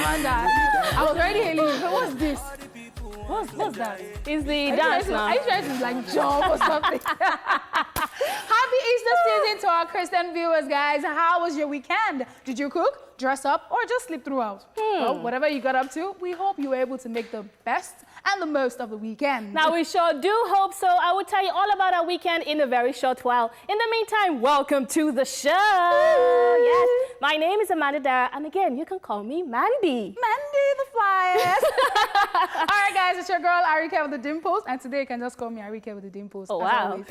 Amanda, I was already hailing you. So what's this? What's that? It's the dance now. Are you trying to like jump or something? Happy Easter season to our Christian viewers, guys. How was your weekend? Did you cook, dress up, or just sleep throughout? Well, whatever you got up to, we hope you were able to make the best and the most of the weekend. Now, we sure do hope so. I will tell you all about our weekend in a very short while. In the meantime, welcome to the show. Yes, my name is Amanda Dara, and again, you can call me Mandy. Mandy the flyest. All right, guys, it's your girl, Ariyiike with the dimples, and today you can just call me Ariyiike with the dimples. Oh, wow.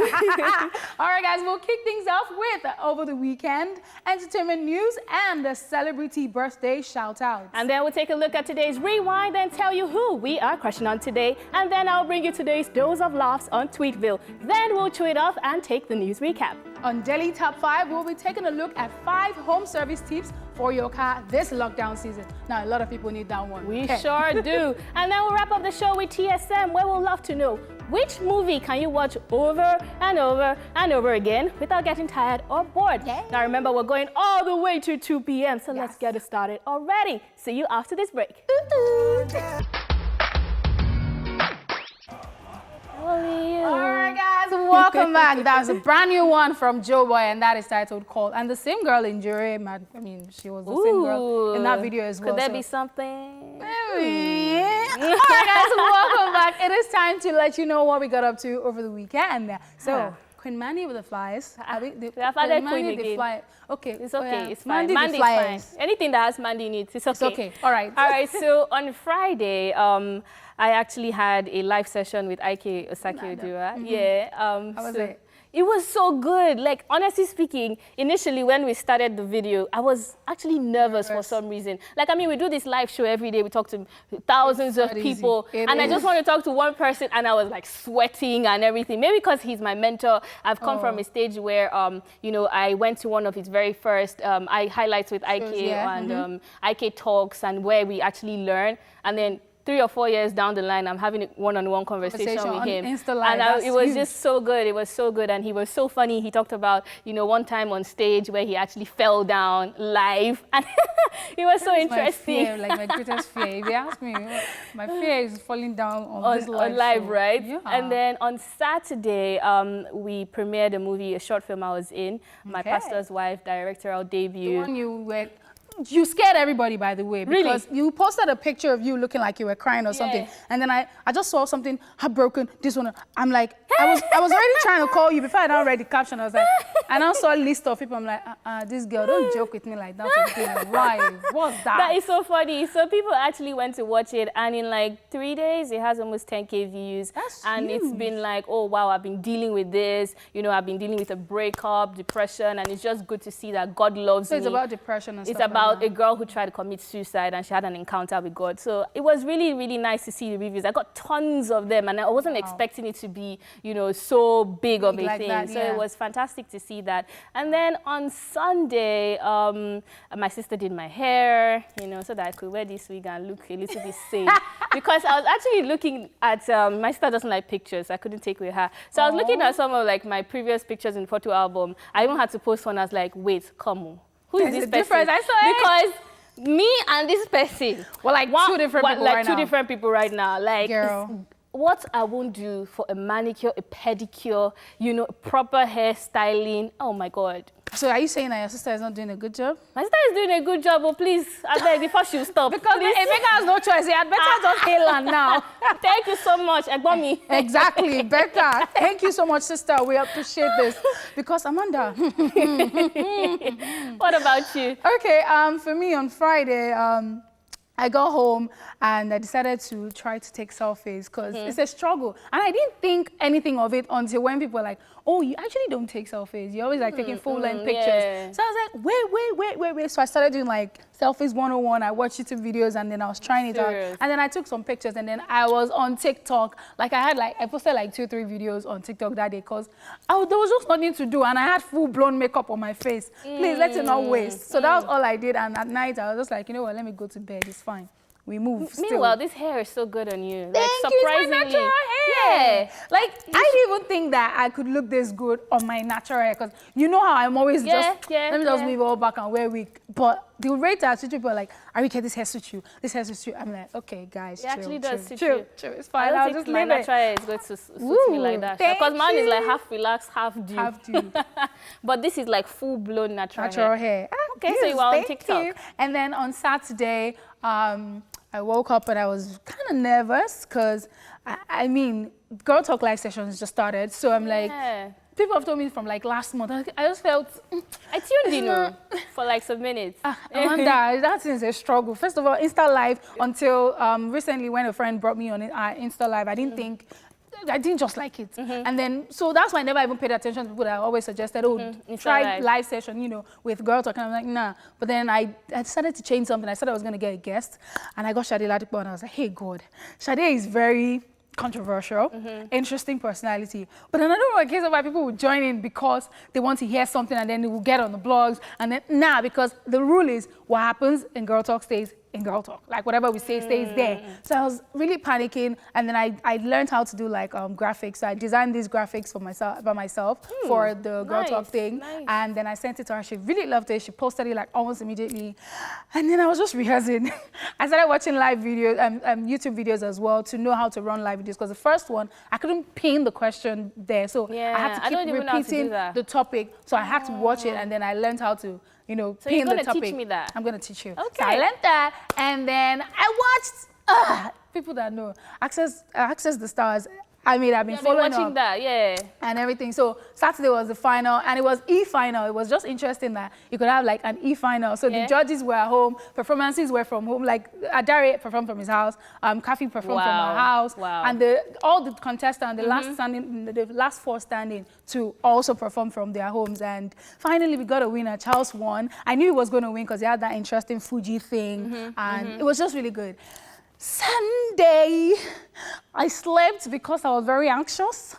All right, guys, we'll kick things off with over the weekend, entertainment news, and the celebrity birthday shout-outs. And then we'll take a look at today's rewind and tell you who we are crushing on today. And then I'll bring you today's dose of laughs on Tweetville. Then we'll chew it off and take the news recap. On Daily Top 5, we'll be taking a look at 5 home service tips for your car this lockdown season. Now, a lot of people need that one. We sure do. And then we'll wrap up the show with TSM, where we'll love to know which movie can you watch over and over and over again without getting tired or bored. Yeah. Now, remember, we're going all the way to 2 p.m., so let's get it started already. See you after this break. All right, guys, welcome back. That's a brand new one from Joe Boy, and that is titled Call. And the same girl in Jury, I mean, she was the same girl in that video as well. Could there be something? Maybe. All right, guys, welcome back. It is time to let you know what we got up to over the weekend. So, Queen Mandy with the flies. Okay, it's okay. It's fine. Mandy's fine. Anything that has Mandy in it, it's okay. It's okay. All right. All right. So on Friday, I actually had a live session with Ariyiike Osaki-Odura. Yeah. How was it? It was so good. Like, honestly speaking, initially when we started the video, I was actually nervous for some reason. Like, I mean, we do this live show every day. We talk to thousands of people. And I just want to talk to one person, and I was like sweating and everything. Maybe because he's my mentor. I've come from a stage where, you know, I went to one of his very first highlights with Ariyiike and Ariyiike Talks, and where we actually learn. And then 3 or 4 years down the line, I'm having a one-on-one conversation with him. And it was just so good. It was so good. And he was so funny. He talked about, you know, one time on stage where he actually fell down live. And it was so interesting. My fear, like my greatest fear. If you ask me, my fear is falling down on this live show. Right? Yeah. And then on Saturday, we premiered a movie, a short film I was in, My Pastor's Wife, directorial debut. The one you scared everybody, by the way, because you posted a picture of you looking like you were crying or something, and then I just saw something heartbroken. This one, I'm like, I was already trying to call you before I now read the caption. I was like, and I saw a list of people. I'm like, this girl, don't joke with me like that. Why? What's that? That is so funny. So people actually went to watch it, and in like 3 days, it has almost 10K views. That's and huge. It's been like, oh wow, I've been dealing with this. You know, I've been dealing with a breakup, depression, and it's just good to see that God loves me. So it's about depression and stuff. It's about a girl who tried to commit suicide, and she had an encounter with God. So it was really, really nice to see the reviews. I got tons of them, and I wasn't expecting it to be, you know, so big of a thing. So it was fantastic to see that. And then on Sunday, my sister did my hair, you know, so that I could wear this wig and look a little bit safe. Because I was actually looking at, my sister doesn't like pictures. I couldn't take with her. So I was looking at some of like my previous pictures in the photo album. I even had to post one. I was like, wait, come on. Who is this person? I saw it. Because me and this person, well, like two different people right now. Like, girl, what I won't do for a manicure, a pedicure, you know, proper hair styling. Oh my God. So are you saying that your sister is not doing a good job? My sister is doing a good job, but please, I beg, before she stop. Because Emeka has no choice. He had better just hail her now. Thank you so much, Egbomi. Exactly, better. Thank you so much, sister. We appreciate this. Because Amanda. What about you? Okay, for me on Friday, I got home and I decided to try to take selfies because it's a struggle. And I didn't think anything of it until when people were like, oh, you actually don't take selfies. You're always like taking full-length pictures. Yeah. So I was like, wait. So I started doing like selfies 101. I watched YouTube videos and then I was trying it out. And then I took some pictures and then I was on TikTok. Like I posted like 2 or 3 videos on TikTok that day because there was just nothing to do and I had full-blown makeup on my face. Please, let it not waste. So that was all I did. And at night I was just like, you know what, let me go to bed. It's fine. we move. Meanwhile, this hair is so good on you. Thank you, it's my natural hair. Yeah. Like, I didn't even think that I could look this good on my natural hair, because you know how I'm always let me just move it all back and wear wig. But the rate I switch people are like, Ariyiike, this hair suits you, this hair suits you. I'm like, okay, guys, it actually does suit you. It's fine. I don't think my natural hair is going to suit me like that. Because mine is like half relaxed, half due. But this is like full-blown natural hair. Okay, so you are on TikTok. And then on Saturday, I woke up and I was kind of nervous because, I mean, Girl Talk live sessions just started. So I'm like, people have told me from like last month. I just felt... I tuned in for like some minutes. Amanda, that is a struggle. First of all, Insta Live, until recently when a friend brought me on Insta Live, I didn't just like it. And then, so that's why I never even paid attention to people that always suggested, try live session, you know, with Girl Talk. And I'm like, nah. But then I decided to change something. I said I was going to get a guest. And I got Sade Ladipo, and I was like, hey, God. Sade is very controversial, interesting personality. But then I don't know a case of why people would join in because they want to hear something and then they will get on the blogs. And then, because the rule is what happens in Girl Talk stays in Girl Talk. Like whatever we say stays there. So I was really panicking, and then I learned how to do like graphics. So I designed these graphics for myself for the Girl Talk thing. And then I sent it to her. She really loved it. She posted it like almost immediately. And then I was just rehearsing. I started watching live videos, YouTube videos as well, to know how to run live videos, because the first one I couldn't pin the question there. So I had to keep repeating the topic. So I had to watch it, and then I learned how to, you know, so pin the topic. So you're going to teach me that? I'm going to teach you. Okay. So I learned that, and then I watched, people that know, Access the Stars. I mean, I've been following watching that, and everything. So Saturday was the final, and it was E-final. It was just interesting that you could have like an E-final. So the judges were at home, performances were from home. Like Adare performed from his house, Kafi performed from her house, and all the contestants, the last four standing, to also perform from their homes. And finally, we got a winner. Charles won. I knew he was going to win because he had that interesting Fuji thing, and it was just really good. Sunday, I slept because I was very anxious,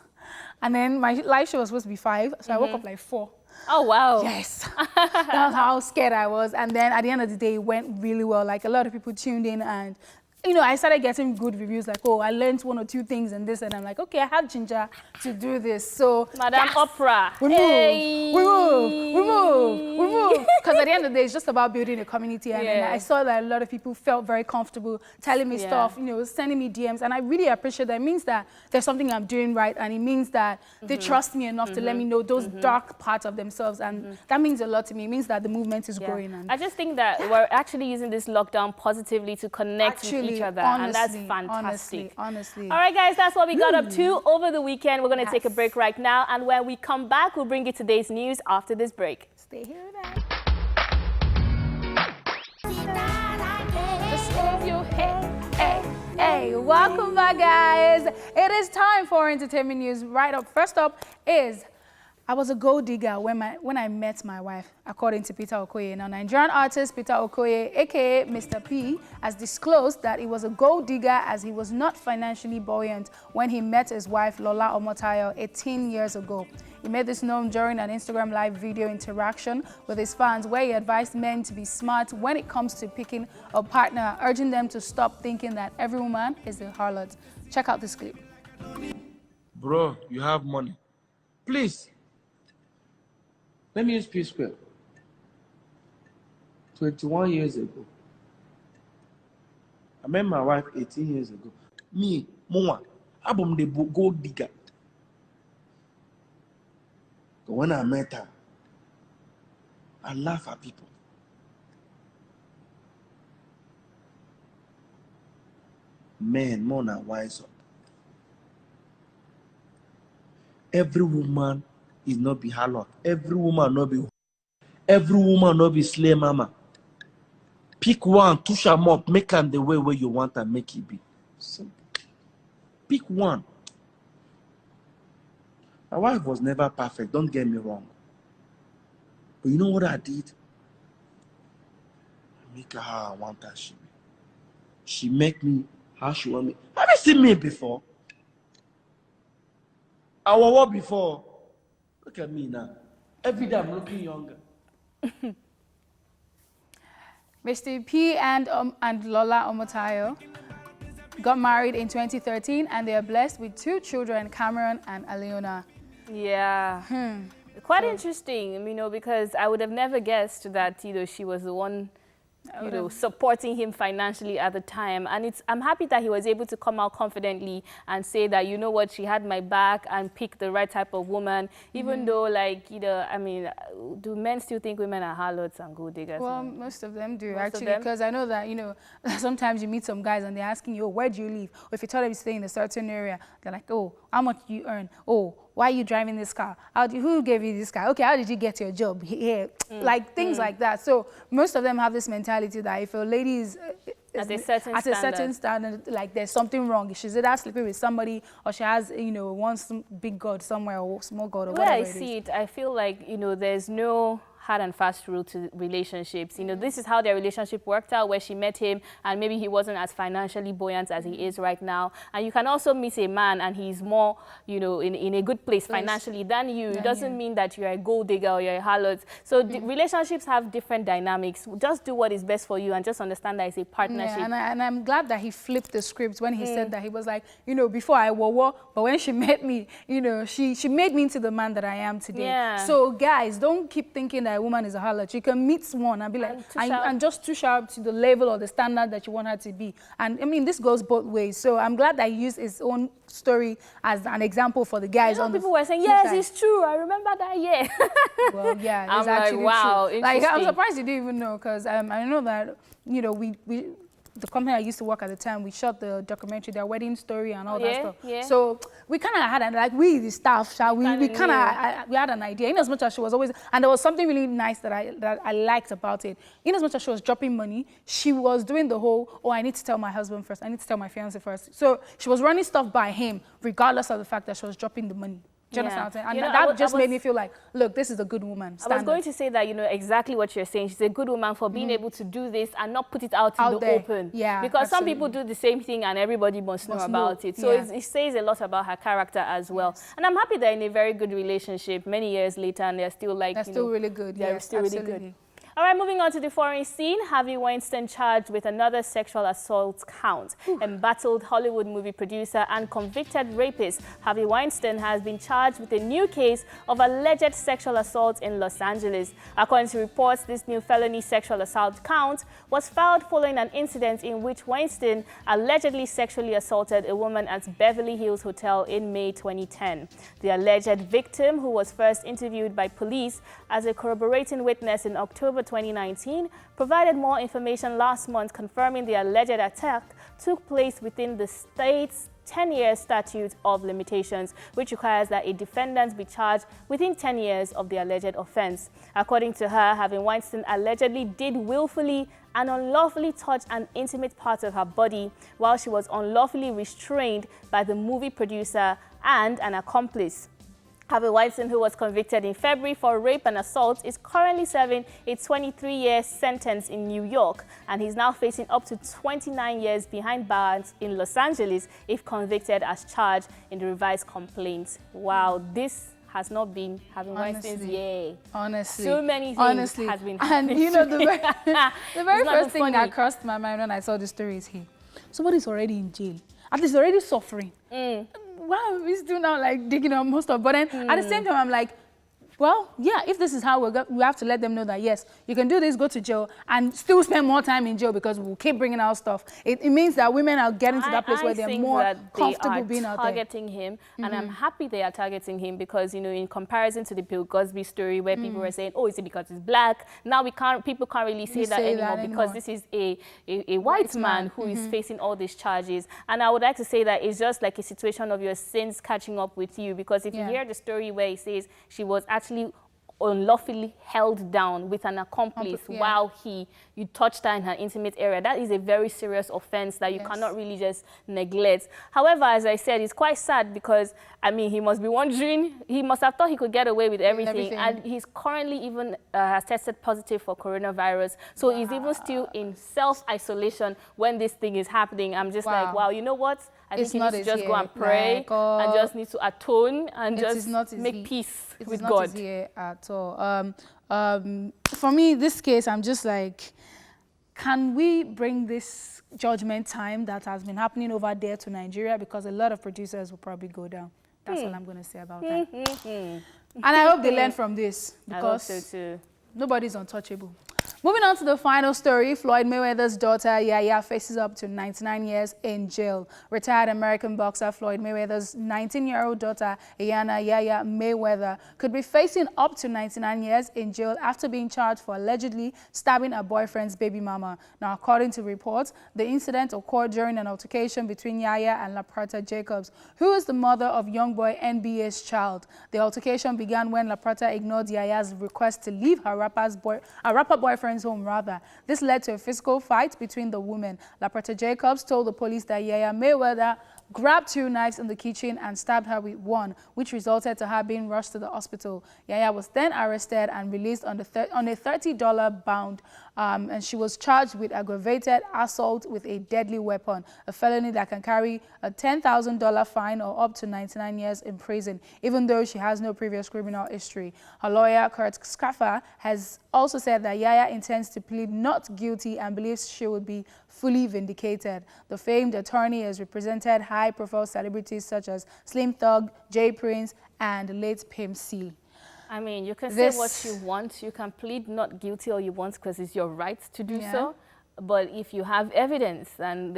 and then my live show was supposed to be 5, so I woke up like 4. Oh, wow. Yes. That's how scared I was. And then at the end of the day, it went really well. Like, a lot of people tuned in, and you know, I started getting good reviews like, oh, I learned 1 or 2 things in this, and I'm like, okay, I have ginger to do this. So, Madam Oprah. We move. Because at the end of the day, it's just about building a community. And then I saw that a lot of people felt very comfortable telling me stuff, you know, sending me DMs. And I really appreciate that. It means that there's something I'm doing right. And it means that they trust me enough to let me know those dark parts of themselves. And that means a lot to me. It means that the movement is growing. And I just think that we're actually using this lockdown positively to connect with each other. And that's fantastic. Honestly. All right, guys, that's what we got up to over the weekend. We're going to take a break right now. And when we come back, we'll bring you today's news after this break. Stay here with Hey, welcome back, guys. It is time for entertainment news. Right up, first up is, I was a gold digger when I met my wife, according to Peter Okoye. Now, Nigerian artist Peter Okoye, aka Mr. P, has disclosed that he was a gold digger as he was not financially buoyant when he met his wife, Lola Omotayo, 18 years ago. He made this known during an Instagram live video interaction with his fans, where he advised men to be smart when it comes to picking a partner, urging them to stop thinking that every woman is a harlot. Check out this clip. Bro, you have money. Please. Let me use P Square. 21 years ago. I met my wife 18 years ago. Me, Mwa, I'm the gold digger. But when I met her, I laugh at people. Men, more than wise up. Every woman is not be harlot. Every woman not be slay mama. Pick one, touch them up, make them the way where you want and make it be. Simple. Pick one. My wife was never perfect, don't get me wrong. But you know what I did? I make her how I want her she be. She make me how she want me. Have you seen me before? I was what before? Look at me now. Every day I'm looking younger. Mr. P and Lola Omotayo got married in 2013 and they are blessed with 2 children, Cameron and Aleona. Yeah. Quite interesting, you know, because I would have never guessed that, you know, she was the one, you know, supporting him financially at the time. And I'm happy that he was able to come out confidently and say that, you know what, she had my back and pick the right type of woman, even though, like, you know, I mean, do men still think women are harlots and gold diggers? Well, most of them do, actually, because I know that, you know, sometimes you meet some guys and they're asking you, oh, where do you live? Or if you tell them you stay in a certain area, they're like, oh, how much do you earn? Oh, why are you driving this car? Who gave you this car? Okay, how did you get your job here? Like things like that. So most of them have this mentality that if a lady is at a certain standard, like there's something wrong. She's either sleeping with somebody or she has, you know, one big god somewhere or small god or whatever it is. I see it, I feel like, you know, there's no hard and fast rule to relationships. You know, this is how their relationship worked out, where she met him and maybe he wasn't as financially buoyant as he is right now. And you can also meet a man and he's more, you know, in a good place financially than you. It doesn't mean that you're a gold digger or you're a harlot. So the relationships have different dynamics. Just do what is best for you and just understand that it's a partnership. Yeah, and I'm glad that he flipped the script when he said that. He was like, you know, before I were, but when she met me, you know, she made me into the man that I am today. Yeah. So guys, don't keep thinking that a woman is a harlot. You can meet one and be like, and just too sharp to the level or the standard that you want her to be. And I mean, this goes both ways. So I'm glad that he used his own story as an example for the guys. You know, people were saying, yes, it's true. I remember that, yeah. Well, yeah, I'm it's actually like, wow, true. Like, I'm surprised you didn't even know, because I know that, you know, the company I used to work at the time, we shot the documentary, their wedding story and all that stuff. Yeah. So we kind of had, like, the staff, we had an idea. In as much as she was always, and there was something really nice that I liked about it. In as much as she was dropping money, she was doing the whole, oh, I need to tell my husband first, I need to tell my fiance first. So she was running stuff by him, regardless of the fact that she was dropping the money. Do you understand what I'm saying? And you know, that just made me feel like, look, this is a good woman. Standard. I was going to say that, you know, exactly what you're saying. She's a good woman for being able to do this and not put it out in the open. Yeah, because some people do the same thing and everybody must know about it. So it says a lot about her character as well. Yes. And I'm happy they're in a very good relationship many years later and they're still like, really good. They're still really good. All right, moving on to the foreign scene. Harvey Weinstein charged with another sexual assault count. Embattled Hollywood movie producer and convicted rapist Harvey Weinstein has been charged with a new case of alleged sexual assault in Los Angeles. According to reports, this new felony sexual assault count was filed following an incident in which Weinstein allegedly sexually assaulted a woman at Beverly Hills Hotel in May 2010. The alleged victim, who was first interviewed by police as a corroborating witness in October 2019, provided more information last month confirming the alleged attack took place within the state's 10-year statute of limitations, which requires that a defendant be charged within 10 years of the alleged offense. According to her, Harvey Weinstein allegedly did willfully and unlawfully touch an intimate part of her body while she was unlawfully restrained by the movie producer and an accomplice. Harvey Weinstein, who was convicted in February for rape and assault, is currently serving a 23-year sentence in New York, and he's now facing up to 29 years behind bars in Los Angeles if convicted as charged in the revised complaint. Wow, this has not been Harvey Weinstein's yay. Honestly. So many things has been happening. And you know, the very first thing that crossed my mind when I saw the story is somebody's already in jail. At least already suffering. Wow, we still now like digging on most of, but then at the same time, I'm like, well, yeah, if this is how we have to let them know that, yes, you can do this, go to jail, and still spend more time in jail because we'll keep bringing out stuff. It means that women are getting to that place where they're more comfortable being out there. Targeting him, and I'm happy they are targeting him because, you know, in comparison to the Bill Cosby story where people were saying, oh, is it because it's black? Now people can't really say that anymore because this is a white man who is facing all these charges. And I would like to say that it's just like a situation of your sins catching up with you, because if you hear the story where he says she was actually unlawfully held down with an accomplice while you touched her in her intimate area, that is a very serious offense that you cannot really just neglect. However, as I said, it's quite sad because, I mean, he must be wondering, he must have thought he could get away with everything. And he's currently even has tested positive for coronavirus. So he's even still in self-isolation when this thing is happening. I'm just like, wow, you know what? I think he needs to just go and pray and just need to atone and just make peace with God. It is not easy at all. For me, this case, I'm just like, can we bring this judgment time that has been happening over there to Nigeria? Because a lot of producers will probably go down. That's all I'm going to say about that. And I hope they learn from this, because I hope so too. Nobody's untouchable. Moving on to the final story, Floyd Mayweather's daughter, Yaya, faces up to 99 years in jail. Retired American boxer Floyd Mayweather's 19-year-old daughter, Yaya Mayweather, could be facing up to 99 years in jail after being charged for allegedly stabbing her boyfriend's baby mama. Now, according to reports, the incident occurred during an altercation between Yaya and LaPrata Jacobs, who is the mother of youngboy NBA's child. The altercation began when LaPrata ignored Yaya's request to leave her rapper boyfriend's home. This led to a physical fight between the women. LaPrata Jacobs told the police that Yaya Mayweather grabbed 2 knives in the kitchen and stabbed her with one, which resulted to her being rushed to the hospital. Yaya was then arrested and released on a $30 bond, and she was charged with aggravated assault with a deadly weapon, a felony that can carry a $10,000 fine or up to 99 years in prison, even though she has no previous criminal history. Her lawyer, Kurt Schaffer, has also said that Yaya intends to plead not guilty and believes she will be fully vindicated. The famed attorney has represented high-profile celebrities such as Slim Thug, Jay Prince, and late Pimp C. I mean, you can say what you want. You can plead not guilty all you want because it's your right to do so. But if you have evidence and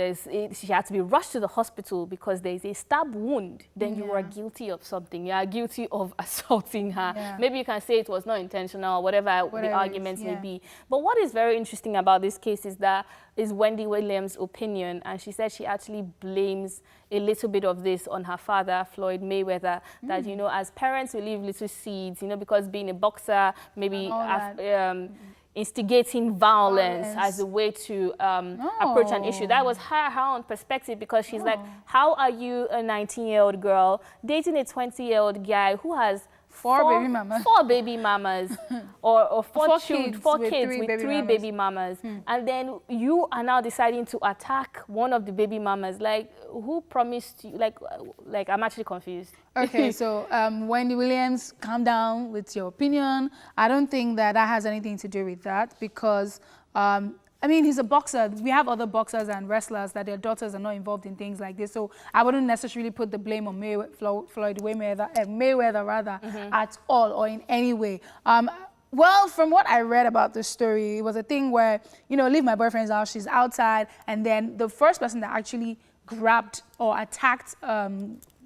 she had to be rushed to the hospital because there's a stab wound, then you are guilty of something. You are guilty of assaulting her. Maybe you can say it was not intentional, whatever the arguments may be. But what is very interesting about this case is Wendy Williams' opinion, and she said she actually blames a little bit of this on her father, Floyd Mayweather, that, you know, as parents we leave little seeds, you know, because being a boxer, maybe instigating violence as a way to approach an issue. That was her own perspective, because she's like, how are you, a 19-year-old girl, dating a 20-year-old guy who has four baby mamas or four kids with three baby mamas. And then you are now deciding to attack one of the baby mamas. Like, who promised you? Like I'm actually confused. Okay, so Wendy Williams, calm down with your opinion. I don't think that has anything to do with that, because I mean, he's a boxer. We have other boxers and wrestlers that their daughters are not involved in things like this. So I wouldn't necessarily put the blame on Floyd Mayweather at all, or in any way. Well, from what I read about this story, it was a thing where, you know, leave my boyfriend's house, she's outside, and then the first person that actually grabbed or attacked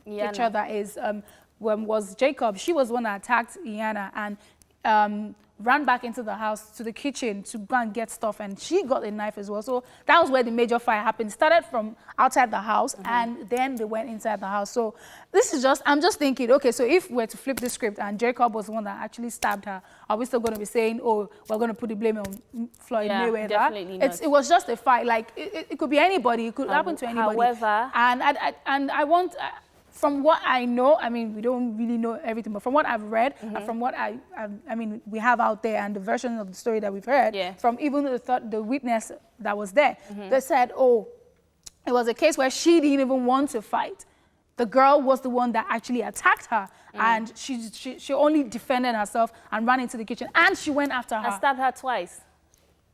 each other was Jacob. She was one that attacked Iana and ran back into the house to the kitchen to go and get stuff, and she got a knife as well. So that was where the major fire happened. Started from outside the house, and then they went inside the house. So this is I'm just thinking, okay, so if we're to flip the script and Jacob was the one that actually stabbed her, are we still going to be saying, oh, we're going to put the blame on Floyd Mayweather? Definitely not. It was just a fight. Like, it could be anybody. It could happen to anybody. However, and I want... From what I know, I mean, we don't really know everything, but from what I've read and from what I mean, we have out there and the version of the story that we've heard, from even the witness that was there, they said, oh, it was a case where she didn't even want to fight. The girl was the one that actually attacked her, and she only defended herself and ran into the kitchen, and she went after her. And stabbed her twice.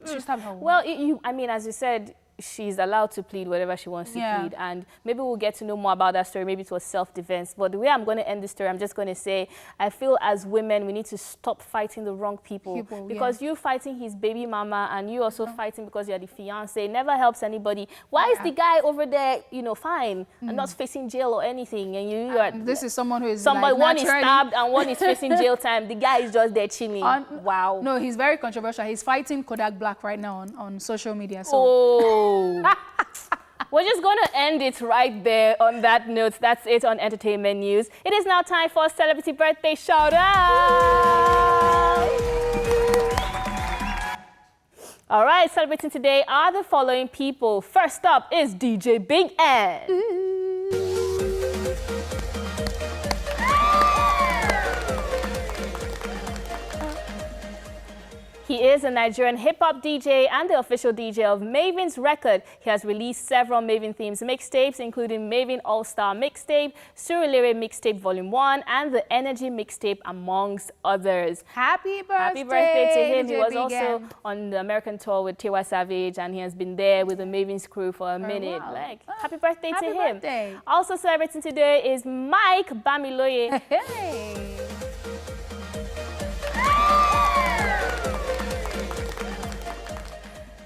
She stabbed her. Well, I mean, as you said, she's allowed to plead whatever she wants to plead, and maybe we'll get to know more about that story. Maybe it was self-defense, but the way I'm going to end the story, I'm just going to say, I feel as women we need to stop fighting the wrong people because you fighting his baby mama and you also fighting because you're the fiance never helps anybody. Why is the guy over there, you know, fine and not facing jail or anything, and you are this is someone who is one is stabbed and one is facing jail time. The guy is just there chilling. Wow. No, he's very controversial. He's fighting Kodak Black right now on social media. So. We're just going to end it right there on that note. That's it on entertainment news. It is now time for Celebrity Birthday Shout Out. All right, celebrating today are the following people. First up is DJ Big N. He is a Nigerian hip-hop DJ and the official DJ of Maven's Record. He has released several Maven themes mixtapes, including Maven All-Star Mixtape, Surulere Mixtape Volume 1, and the Energy Mixtape, amongst others. Happy birthday! Happy birthday to him. He was JB also Gang. on the American tour with Tiwa Savage, and he has been there with the Maven's crew for a minute. wow. Like, happy birthday Happy to him. birthday. Also celebrating today is Mike Bamiloye. Hey!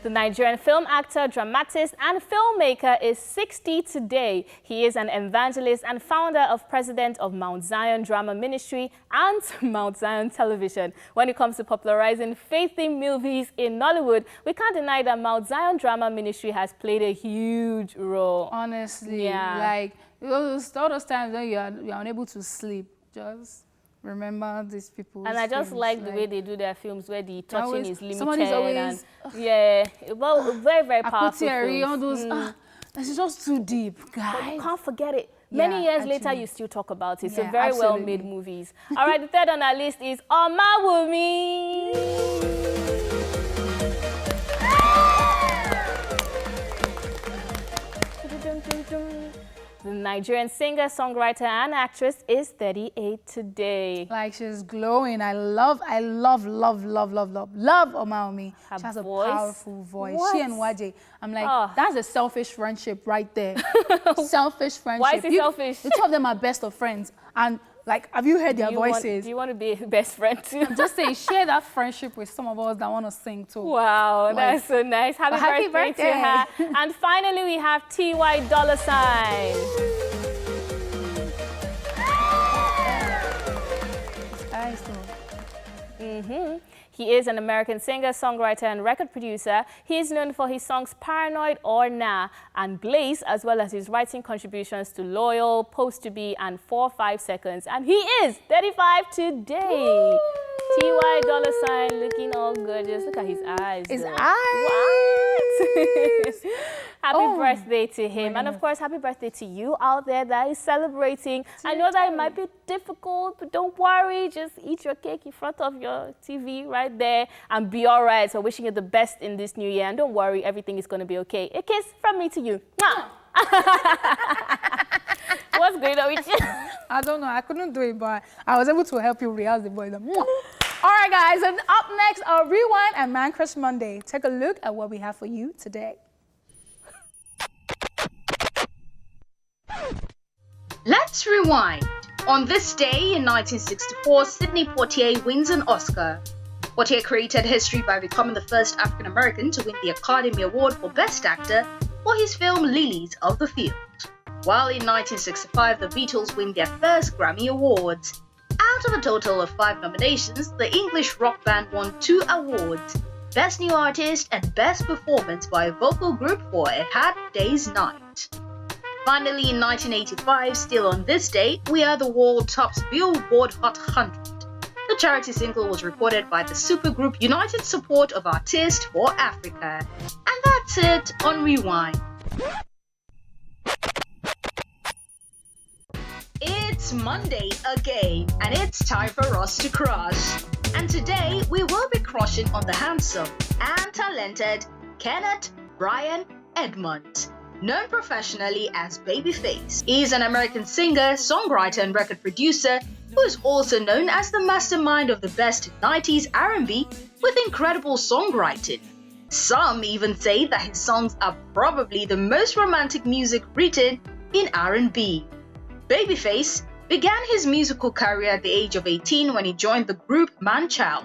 The Nigerian film actor, dramatist, and filmmaker is 60 today. He is an evangelist and founder of president of Mount Zion Drama Ministry and Mount Zion Television. When it comes to popularizing faith-themed movies in Nollywood, we can't deny that Mount Zion Drama Ministry has played a huge role. Honestly, Yeah. like all those times when you're unable to sleep, just remember these people. And I just like the way they do their films, where the touching always- is limited. somebody's always- yeah, well, very, very powerful Poitier, all films. those. It's just too deep, But guys. you can't forget it. Yeah, Many years later, actually. you still talk about it. So Yeah, very absolutely. well-made movies. All right, the third on our list is Omawumi. The Nigerian singer, songwriter, and actress is 38 today. Like, she's glowing. I love Omaomi. Her She has a voice. powerful voice. What? She and Waje. I'm like, Oh. that's a selfish friendship right there. Selfish friendship. Why is it selfish? The two of them are best of friends. And like, have you heard their Do you want- voices? do you want to be best friend too? I'm just saying, share that friendship with some of us that want to sing too. Wow, Like, that's so nice. Happy birthday to her. And finally, we have T.Y. Dollar Sign. Guys, though. He is an American singer, songwriter, and record producer. He is known for his songs Paranoid or Nah and Glaze, as well as his writing contributions to Loyal, Post to Be, and 4-5 Seconds. And he is 35 today. T.Y. Dollar Sign, looking all gorgeous. Look at his eyes. His though. eyes. What? Happy Oh, birthday to him. And of course, happy birthday to you out there that is celebrating. I know that it might be difficult, but don't worry. Just eat your cake in front of your TV right there and be all right. So wishing you the best in this new year. And don't worry, everything is going to be okay. A kiss from me to you. Mwah! What's going on with you? I don't know. I couldn't do it, but I was able to help you rehearse the voice. All right, guys. And up next, our Rewind and Man Crush Monday. Take a look at what we have for you today. Let's rewind. On this day in 1964, Sidney Poitier wins an Oscar. Poitier created history by becoming the first African American to win the Academy Award for Best Actor for his film Lilies of the Field. While in 1965, the Beatles win their first Grammy Awards. Out of a total of 5 nominations, the English rock band won 2 awards: Best New Artist and Best Performance by a Vocal Group for A Hard Day's Night. Finally, in 1985, still on this date, We Are the World tops Billboard Hot 100. The charity single was recorded by the supergroup United Support of Artists for Africa. And that's it on Rewind. It's Monday again, and it's time for us to crush. And today, we will be crushing on the handsome and talented Kenneth Brian Edmond, known professionally as Babyface. He is an American singer, songwriter, and record producer who is also known as the mastermind of the best 90s R&B with incredible songwriting. Some even say that his songs are probably the most romantic music written in R&B. Babyface began his musical career at the age of 18 when he joined the group Manchild.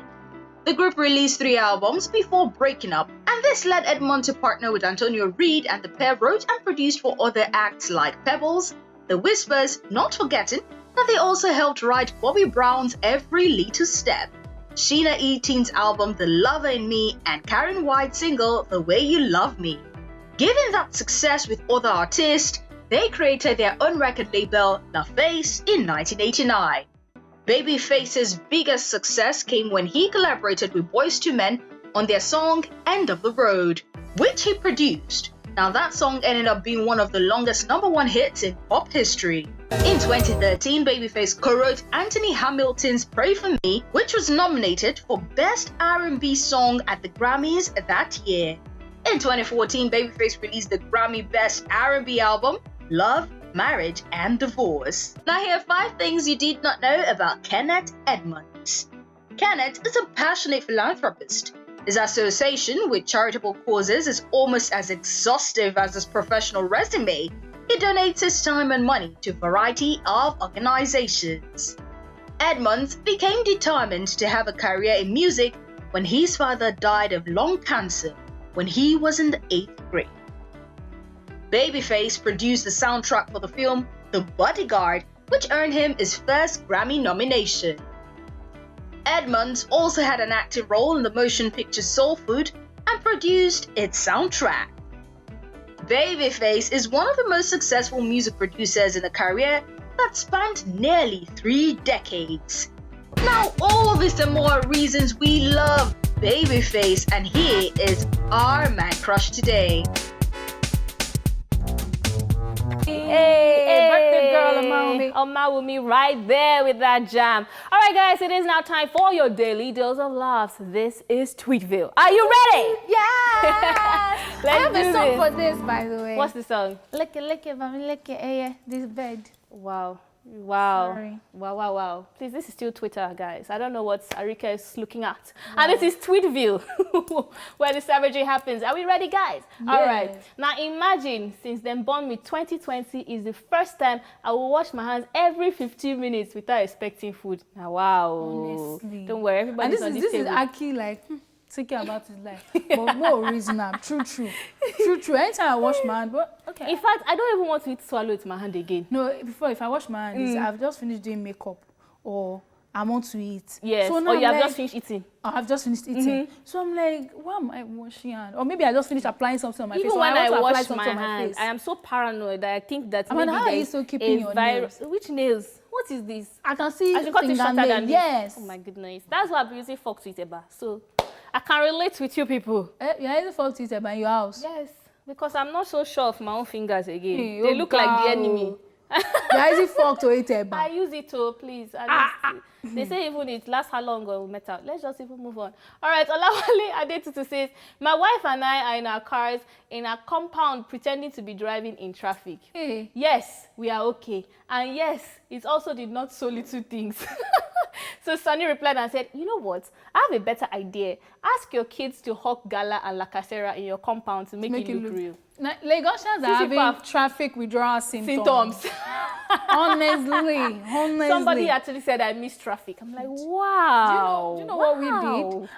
The group released 3 albums before breaking up, and this led Edmond to partner with Antonio Reid, and the pair wrote and produced for other acts like Pebbles, The Whispers, not forgetting that they also helped write Bobby Brown's Every Little Step, Sheena Eateen's album The Lover in Me, and Karen White's single The Way You Love Me. Given that success with other artists, they created their own record label, La Face, in 1989. Babyface's biggest success came when he collaborated with Boyz II Men on their song End of the Road, which he produced. Now that song ended up being one of the longest #1 hits in pop history. In 2013, Babyface co-wrote Anthony Hamilton's Pray For Me, which was nominated for Best R&B Song at the Grammys that year. In 2014, Babyface released the Grammy Best R&B album, Love, Marriage and Divorce. Now here are 5 things you did not know about Kenneth Edmonds. Kenneth is a passionate philanthropist. His association with charitable causes is almost as exhaustive as his professional resume. He donates his time and money to a variety of organizations. Edmonds became determined to have a career in music when his father died of lung cancer when he was in the 8th grade. Babyface produced the soundtrack for the film The Bodyguard, which earned him his first Grammy nomination. Edmonds also had an active role in the motion picture Soul Food and produced its soundtrack. Babyface is one of the most successful music producers in a career that spanned nearly 3 decades. Now all of this and more reasons we love Babyface, and here is our Man Crush today. Hey, birthday girl, Amanda. Oma with me right there with that jam. All right, guys, it is now time for your daily dose of laughs. This is Tweetville. Are you ready? Yes! Let's I have do a song this. for this, by the way. What's the song? Lick it, mommy, lick it, yeah, this bed. Wow. Wow. Sorry. Wow. Please, this is still Twitter, guys. I don't know what Ariyiike is looking at. Wow. And this is Tweetville, where the savagery happens. Are we ready, guys? Yes. All right. Now, imagine, since then born me 2020 is the first time I will wash my hands every 15 minutes without expecting food. Now, wow. Honestly. Don't worry, everybody's on this is table. Aki like thinking about his life, but no reason. True. Anytime I wash my hand, but okay. In fact, I don't even want to swallow it in my hand again. No, before if I wash my hands, I've just finished doing makeup, or I want to eat. Yes. So now Or you have like, just finished eating. I've just finished eating. So I'm like, why am I washing hand? Or maybe I just finished applying something on my face. Even or when I want to apply wash something my on hand, face. I am so paranoid that I think that Amanda, maybe how are there you is still keeping a your virus. nails? Which nails? What is this? I can see I should cut it shorter fingernail. than this. Yes. Oh my goodness. That's why I'm using fork to eat eba. So I can relate with you people. You're using fork to eat about your house. Yes. Because I'm not so sure of my own fingers again. Hey, They look like the enemy. You're using fork to eat I about. use it to, please. They say even it lasts how long or metal. Let's just even move on. All right, Olawale Adetutu says, my wife and I are in our cars in our compound pretending to be driving in traffic. Hey. Yes, we are okay. And yes, it's also the not so little things. So Sunny replied and said, you know what? I have a better idea. Ask your kids to hawk gala and lacasera in your compound to make it look real. Lagosians are having traffic withdrawal symptoms. Honestly. Somebody actually said I miss traffic. I'm like, wow. Do you know what we did?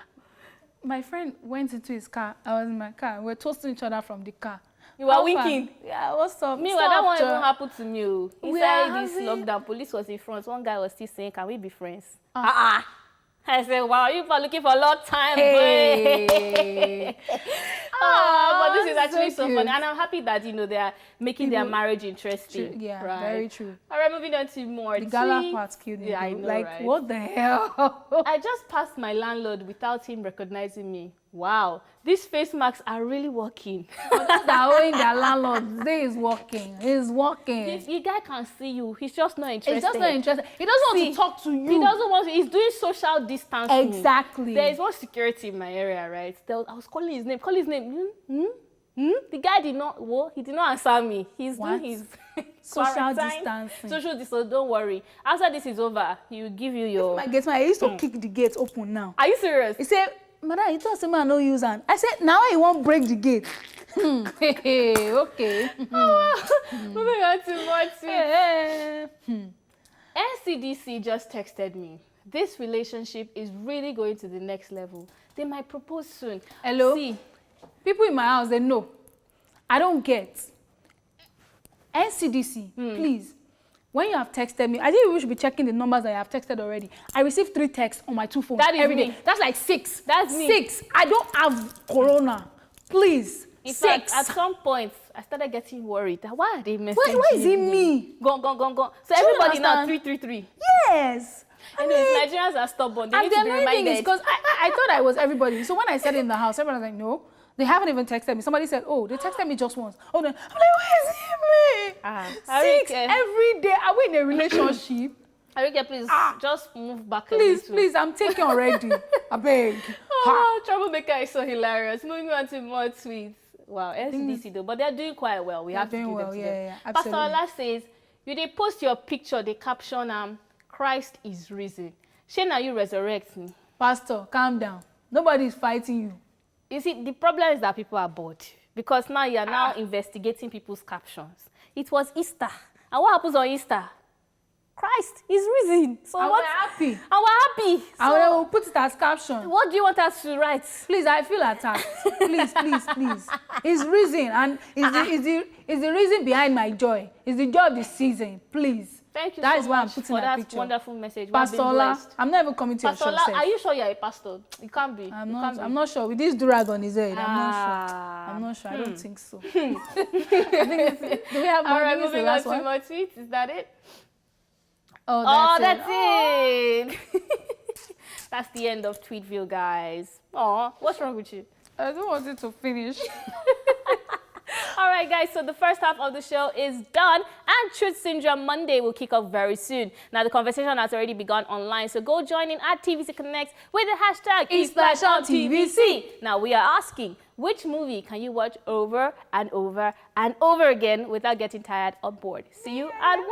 My friend went into his car. I was in my car. We were toasting each other from the car. You were winking. Yeah, what's up? Meanwhile, that one even happened to me. Inside this having... lockdown, police was in front. One guy was still saying, can we be friends? I said, wow, you are looking for a long time. Hey. But this is actually so cute. funny. And I'm happy that, you know, they are making their marriage interesting. True. Yeah, right? very true. All right, moving on to more. The gala part's cute. Yeah, I know, like, right? what the hell? I just passed my landlord without him recognizing me. Wow, these face masks are really working. They're owing their landlord. He's working. He's working. The guy can see you. He's just not interested. He's just not interested. He doesn't want to talk to you. He doesn't want to. He's doing social distancing. Exactly. There is one security in my area, right? I was calling his name. The guy did not. Well, he did not answer me. He's doing his social distancing. Social distancing. Don't worry. After this is over, he will give you your. My gate man, I used to kick the gate open now. Are you serious? He said, Madam, you told me I no use hand. I said, now he won't break the gate. Okay. Moving on to more NCDC just texted me. This relationship is really going to the next level. They might propose soon. Hello? See, people in my house, they know. I don't get. NCDC, please. When you have texted me, I think we should be checking the numbers that you have texted already. I received 3 texts on my 2 phones every day. That's like 6. That's me. 6. I don't have corona. Please. In 6. fact, at some point, I started getting worried. Why are they messaging Why is it me? Gone. So everybody now 333. Yes. Anyways, Nigerians are stubborn. They And need the to be annoying thing is reminded. because I thought I was everybody. So when I said it in the house, everyone was like, no. They haven't even texted me. Somebody said, oh, they texted me just once. Oh, then I'm like, why is it me. 6 every day. Are we in a relationship? Ariyiike, please just move back Please, I'm taking already. I beg. Troublemaker is so hilarious. Moving on to more tweets. Wow, SDC though, but they're doing quite well. We have to give them to them. Yeah, Pastor absolutely. Ola says, you they post your picture, they caption Christ is risen. Shey you resurrect me. Pastor, calm down. Nobody is fighting you. You see, the problem is that people are bored because now you are now investigating people's captions. It was Easter. And what happens on Easter? Christ is risen. So and what? we're happy. And we're happy. So And we will put it as caption. what do you want us to write? Please, I feel attacked. Please. He's risen, and is the reason behind my joy. It's the joy of the season. Please. Thank you That so is why I'm much putting for that that picture. wonderful message. Pastor Ola, I'm not even coming to Pastor your Ola, shop. are you sure you're a pastor? You can't be. I'm You not. can't be. I'm not sure. With this durag on his head, I'm not sure. I don't think so. Do we have more? All right, Maybe it's the moving on last to one. more tweets. Is that it? Oh, That's it. That's the end of Tweetville, guys. Oh, what's wrong with you? I don't want it to finish. All right, guys, so the first half of the show is done, and Truth Syndrome Monday will kick off very soon. Now, the conversation has already begun online, so go join in at TVC Connect with the hashtag #ESplashOnTVC. Now, we are asking, which movie can you watch over and over and over again without getting tired or bored? See you at 1.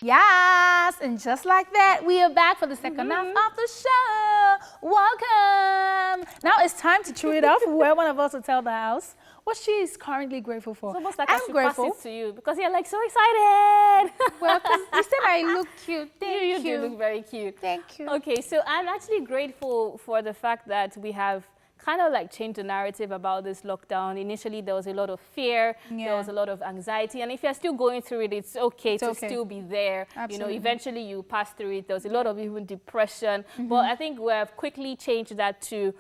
Yes, and just like that, we are back for the second half of the show. Welcome. Now it's time to chew it up. Where one of us will tell the house what she is currently grateful for. It's almost like I I'm should grateful. pass it to you because you're like so excited. Well, because you said I look cute. Thank you do look very cute. Thank you. Okay, so I'm actually grateful for the fact that we have kind of like changed the narrative about this lockdown. Initially, there was a lot of fear, there was a lot of anxiety, and if you're still going through it, it's okay to still be there. Absolutely. You know, eventually you pass through it. There was a lot of even depression, but I think we have quickly changed that to,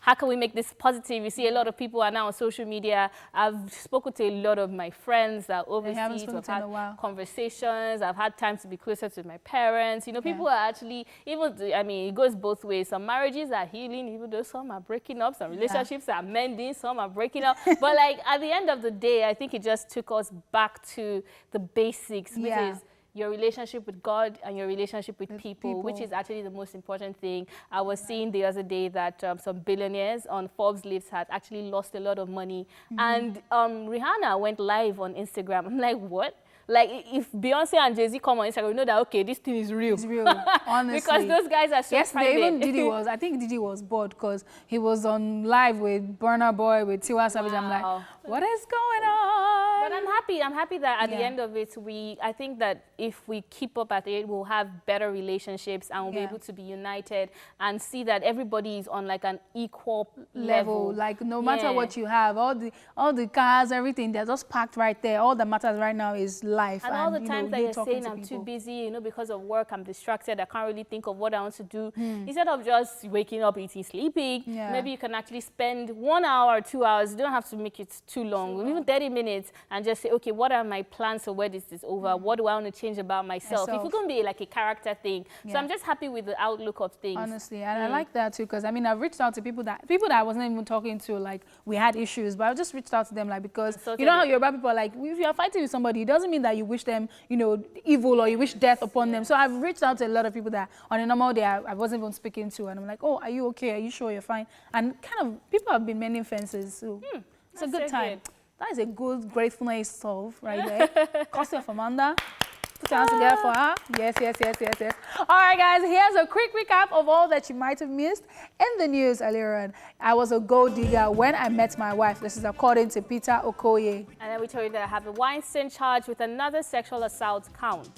how can we make this positive? You see, a lot of people are now on social media. I've spoken to a lot of my friends that are overseas. We've had conversations. I've had time to be closer to my parents. You know, people are actually, it goes both ways. Some marriages are healing, even though some are breaking up. Some relationships are mending, some are breaking up. But like at the end of the day, I think it just took us back to the basics, which is your relationship with God and your relationship with people, which is actually the most important thing. I was seeing the other day that some billionaires on Forbes list had actually lost a lot of money. And Rihanna went live on Instagram. I'm like, what? Like, if Beyonce and Jay-Z come on Instagram, we know that, okay, this thing is real. It's real, honestly. Because those guys are so private. Even I think Diddy was bored because he was on live with Burna Boy, with Tiwa Savage. I'm like, what is going on? But I'm happy that at the end of it, I think that if we keep up at it, we'll have better relationships and we'll be able to be united and see that everybody is on like an equal level. Like no matter what you have, all the cars, everything, they're just packed right there. All that matters right now is life. And all the times that you're saying I'm too busy, you know, because of work, I'm distracted, I can't really think of what I want to do. Instead of just waking up, eating, sleeping, maybe you can actually spend 1 hour or 2 hours. You don't have to make it too long, even 30 minutes, and just say, okay, what are my plans for when this is over? What do I want to change about myself? If it's going to be like a character thing. So I'm just happy with the outlook of things. Honestly, and I like that too, because I mean, I've reached out to people that I wasn't even talking to, like we had issues, but I just reached out to them, like, because you know how Yoruba people are like, if you're fighting with somebody, it doesn't mean that you wish them, you know, evil or you wish death upon them. So I've reached out to a lot of people that on a normal day I wasn't even speaking to, and I'm like, oh, are you okay? Are you sure you're fine? And kind of people have been mending fences, so it's a good time. Good. That is a good gratefulness solve right there. Cost of Amanda. Put your hands together for her. Yes. All right, guys, here's a quick recap of all that you might have missed in the news earlier on. I was a gold digger when I met my wife. This is according to Peter Okoye. And then we told you that I have a Weinstein charge with another sexual assault count.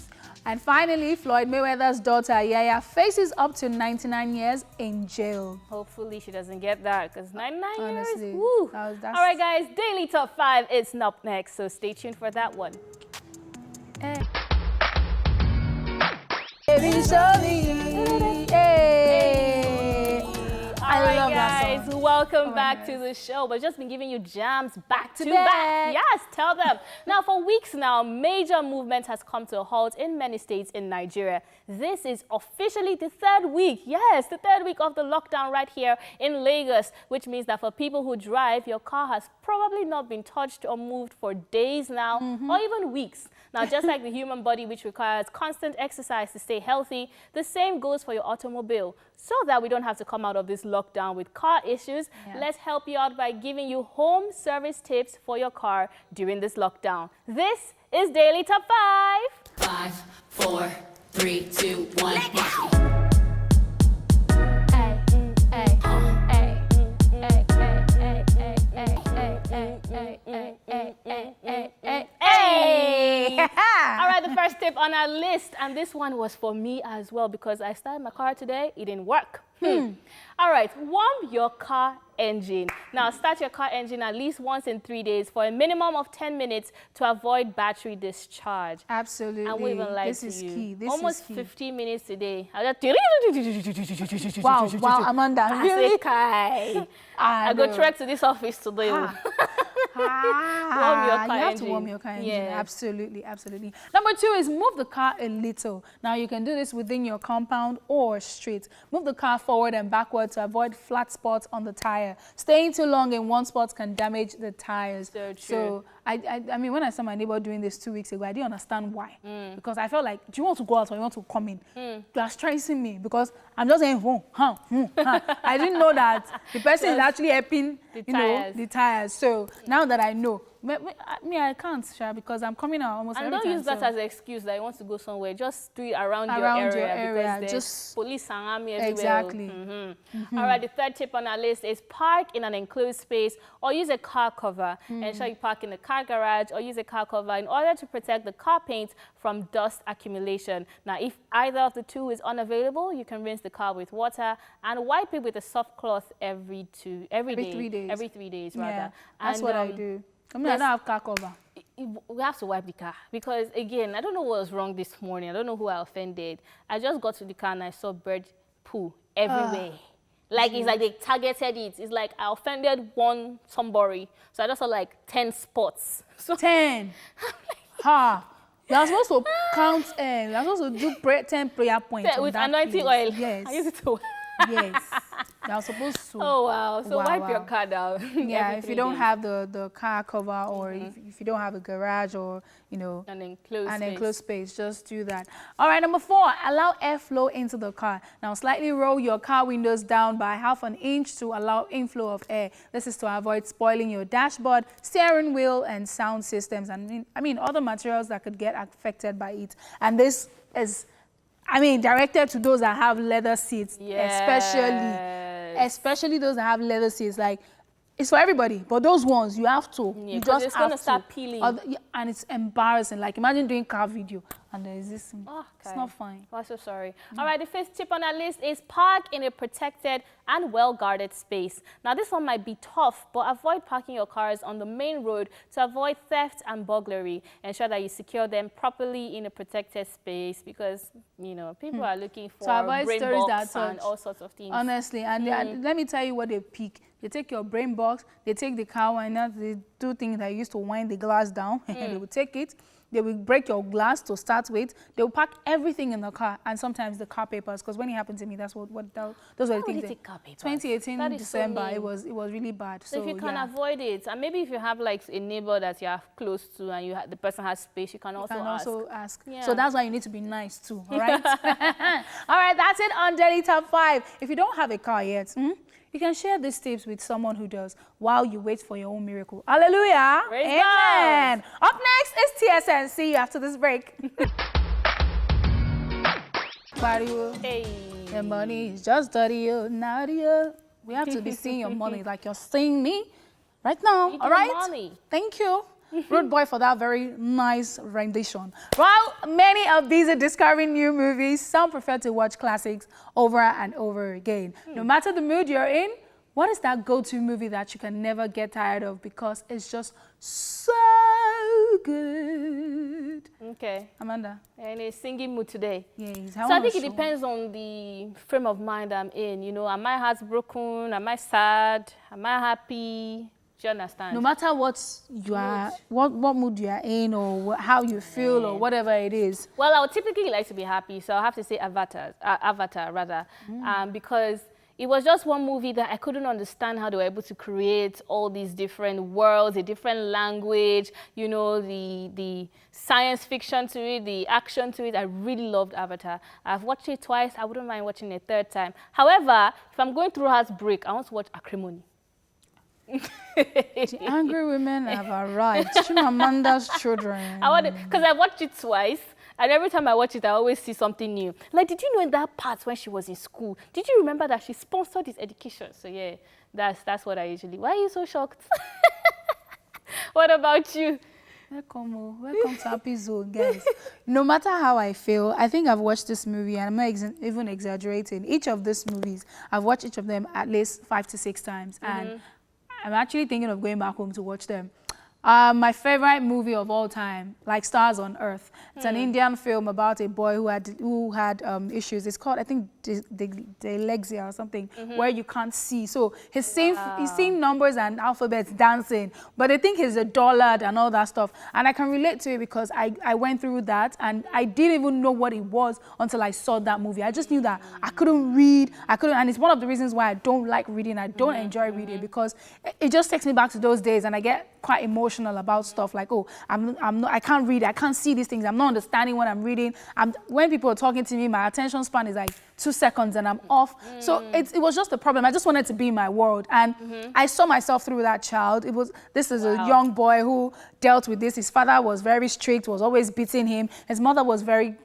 And finally, Floyd Mayweather's daughter, Yaya, faces up to 99 years in jail. Hopefully she doesn't get that, because 99 years, woo. All right, guys, Daily Top 5 is up next, so stay tuned for that one. Hey. I love that song. welcome back to the show. We've just been giving you jams back to back. Yes, tell them. Now, for weeks now, major movement has come to a halt in many states in Nigeria. This is officially the third week. Yes, the third week of the lockdown right here in Lagos, which means that for people who drive, your car has probably not been touched or moved for days now, or even weeks. Now, just like the human body, which requires constant exercise to stay healthy, the same goes for your automobile. So that we don't have to come out of this lockdown with car issues, let's help you out by giving you home service tips for your car during this lockdown. This is Daily Top 5. 5, 4, 3, 2, 1, Hey, All right, the first tip on our list, and this one was for me as well because I started my car today, it didn't work. All right, warm your car engine. Now, start your car engine at least once in 3 days for a minimum of 10 minutes to avoid battery discharge. Absolutely. And we even like this is key. This almost is key. 15 minutes today. Wow, Amanda, really? I go trek to this office today. Warm your car you have engine. to warm your car engine. Yeah. Absolutely, absolutely. Number 2 is move the car a little. Now, you can do this within your compound or street. Move the car forward and backward to avoid flat spots on the tire. Staying too long in one spot can damage the tires. So true. So, I mean, when I saw my neighbor doing this 2 weeks ago, I didn't understand why. Because I felt like, do you want to go out or you want to come in? You are stressing me because I'm just saying, I didn't know that the person is actually helping, the tires. So now that I know, I can't, Sha, because I'm coming out almost every time. And don't use that as an excuse that you want to go somewhere. Just do it around your area. Because there's just police and army everywhere. Exactly. All right, the third tip on our list is park in an enclosed space or use a car cover. Ensure you park in a car garage or use a car cover in order to protect the car paint from dust accumulation. Now, if either of the two is unavailable, you can rinse the car with water and wipe it with a soft cloth every 3 days. Every 3 days, rather. Yeah, that's what I do. I mean, I don't have car cover. We have to wipe the car because, again, I don't know what was wrong this morning. I don't know who I offended. I just got to the car and I saw bird poo everywhere. Like, it's like they targeted it. It's like I offended somebody. So I just saw like 10 spots. So 10. Ha. You are supposed to count, you are supposed to do 10 prayer points with anointing oil. Yes. I use it to Yes. You are supposed to. Oh, wow. So wipe your car down. Yeah, if you don't have the car cover or if you don't have a garage or, an enclosed space, just do that. All right, number 4, allow airflow into the car. Now, slightly roll your car windows down by ½ an inch to allow inflow of air. This is to avoid spoiling your dashboard, steering wheel, and sound systems. And I mean, other materials that could get affected by it. And this is, directed to those that have leather seats, especially those that have leather seats. Like, it's for everybody, but those ones you have to. Yeah, you just it's have gonna start peeling, and it's embarrassing. Like, imagine doing car video and there is this. It's not fine. I'm so sorry. All right, the 5th tip on our list is park in a protected and well-guarded space. Now, this one might be tough, but avoid parking your cars on the main road to avoid theft and burglary. Ensure that you secure them properly in a protected space because, people are looking for brain box and all sorts of things. Honestly, and let me tell you what they pick. They take your brain box, they take the car winder, they do things that used to wind the glass down, they will take it. They will break your glass to start with. They will pack everything in the car, and sometimes the car papers. Because when it happened to me, those were the things. Take car papers? 2018 December, it was really bad. So if you can avoid it, and maybe if you have like a neighbor that you are close to, and the person has space, you can also ask. Yeah. So that's why you need to be nice too. All right. All right, that's it on Daily Top 5. If you don't have a car yet, you can share these tips with someone who does while you wait for your own miracle. Hallelujah. Praise Amen. God. Up next is TSN. See you after this break. Hey. The money is just dirty, Nadia. We have to be seeing your money like you're seeing me right now. All right? Money. Thank you. Rude boy for that very nice rendition. While many are busy discovering new movies, some prefer to watch classics over and over again. No matter the mood you're in, what is that go-to movie that you can never get tired of because it's just so too good. Okay. Amanda. In a singing mood today. Yes. So I think it depends on the frame of mind I'm in. You know, am I heartbroken? Am I sad? Am I happy? Do you understand? No matter what you are, what mood you are in, or how you feel, or whatever it is. Well, I would typically like to be happy, so I'll have to say Avatar rather, because it was just one movie that I couldn't understand how they were able to create all these different worlds, a different language, you know, the science fiction to it, the action to it. I really loved Avatar. I've watched it twice. I wouldn't mind watching it a third time. However, if I'm going through heartbreak, I want to watch Acrimony. The angry women have arrived. Chimamanda's children. Because I watched it twice, and every time I watch it, I always see something new. Like, did you know in that part when she was in school, did you remember that she sponsored his education? So yeah, that's what I usually. Why are you so shocked? What about you? Welcome to Happy Zone, guys. No matter how I feel, I think I've watched this movie, and I'm not even exaggerating. Each of these movies, I've watched each of them at least 5 to 6 times, and I'm actually thinking of going back home to watch them. My favorite movie of all time, like Stars on Earth. It's an Indian film about a boy who had issues. It's called, I think, dyslexia or something, where you can't see. So he's seeing numbers and alphabets dancing, but they think he's a dullard and all that stuff. And I can relate to it because I went through that, and I didn't even know what it was until I saw that movie. I just knew that I couldn't read. And it's one of the reasons why I don't like reading. I don't enjoy reading, because it just takes me back to those days, and I get quite emotional about stuff like, oh, I can't read, I can't see these things, I'm not understanding what I'm reading. When people are talking to me, my attention span is like 2 seconds and I'm off. So it was just a problem. I just wanted to be in my world, and I saw myself through that child. This is a young boy who dealt with this. His father was very strict, was always beating him. His mother was very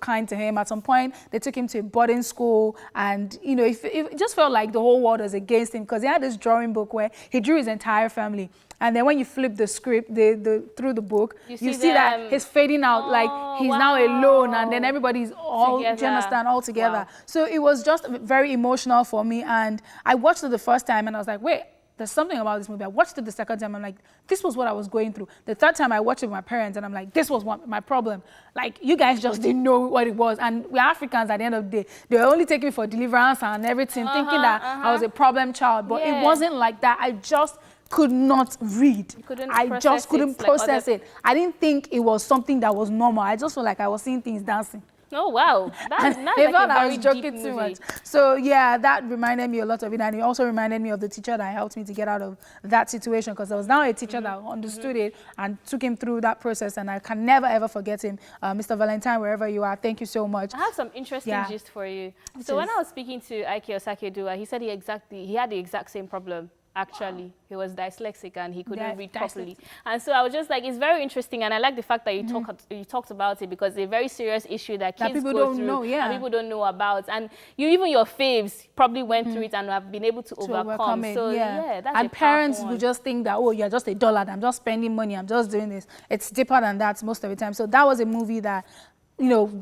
kind to him. At some point, they took him to a boarding school, and, it just felt like the whole world was against him, because he had this drawing book where he drew his entire family. And then when you flip the script through the book, you see that he's fading out, like he's now alone, and then everybody's all together. Do you understand? All together. Wow. So it was just very emotional for me, and I watched it the first time, and I was like, wait, there's something about this movie. I watched it the second time, I'm like, this was what I was going through. The third time I watched it with my parents, and I'm like, this was my problem. Like, you guys just didn't know what it was. And we're Africans at the end of the day. They were only taking me for deliverance and everything, thinking that I was a problem child. But it wasn't like that. I just could not read. I just couldn't process it. I didn't think it was something that was normal. I just felt like I was seeing things dancing. Oh, wow. That's like I was joking too much. So yeah, that reminded me a lot of it, and it also reminded me of the teacher that helped me to get out of that situation, because there was now a teacher that understood it and took him through that process, and I can never ever forget him. Mr. Valentine, wherever you are, thank you so much. I have some interesting gist for you. So when I was speaking to Ariyiike Osakedua, he said he had the exact same problem. Actually, he was dyslexic and he couldn't read properly. And so I was just like, it's very interesting, and I like the fact that you talked about it, because it's a very serious issue that kids people go don't through know, and people don't know about. And even your faves probably went through it and have been able to overcome it. So that's and parents will just think that, oh, you're just a dullard, I'm just spending money, I'm just doing this. It's deeper than that most of the time. So that was a movie that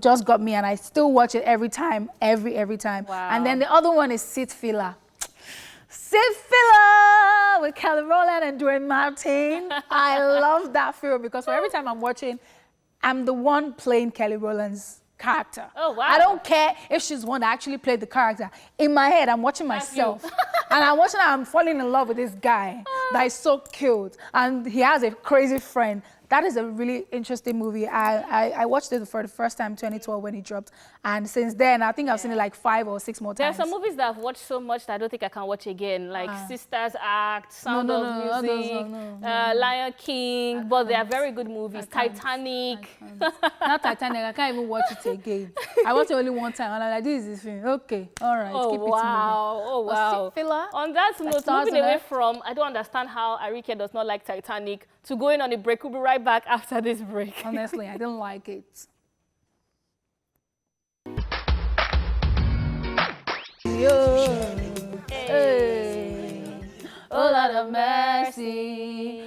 just got me, and I still watch it every time, every time. Wow. And then the other one is Sid Filler. Sid Filler with Kelly Rowland and Dwayne Martin. I love that film, because for every time I'm watching, I'm the one playing Kelly Rowland's character. Oh, wow. I don't care if she's one that actually played the character. In my head, I'm watching myself. And I'm falling in love with this guy that is so cute. And he has a crazy friend. That is a really interesting movie. I watched it for the first time 2012 when it dropped. And since then, I think I've seen it like 5 or 6 more times. There are some movies that I've watched so much that I don't think I can watch again, like Sisters Act, Sound of Music, Lion King, but they are very good movies. Titanic. Not Titanic, I can't even watch it again. I watched it only one time, and I'm like, this is this film. Okay, all right, keep it moving. Oh, wow. Filler, on that note, moving away from, I don't understand how Ariyiike does not like Titanic, to going on a break. We'll be right back after this break. Honestly, I didn't like it. Hey. Oh, Lord of mercy.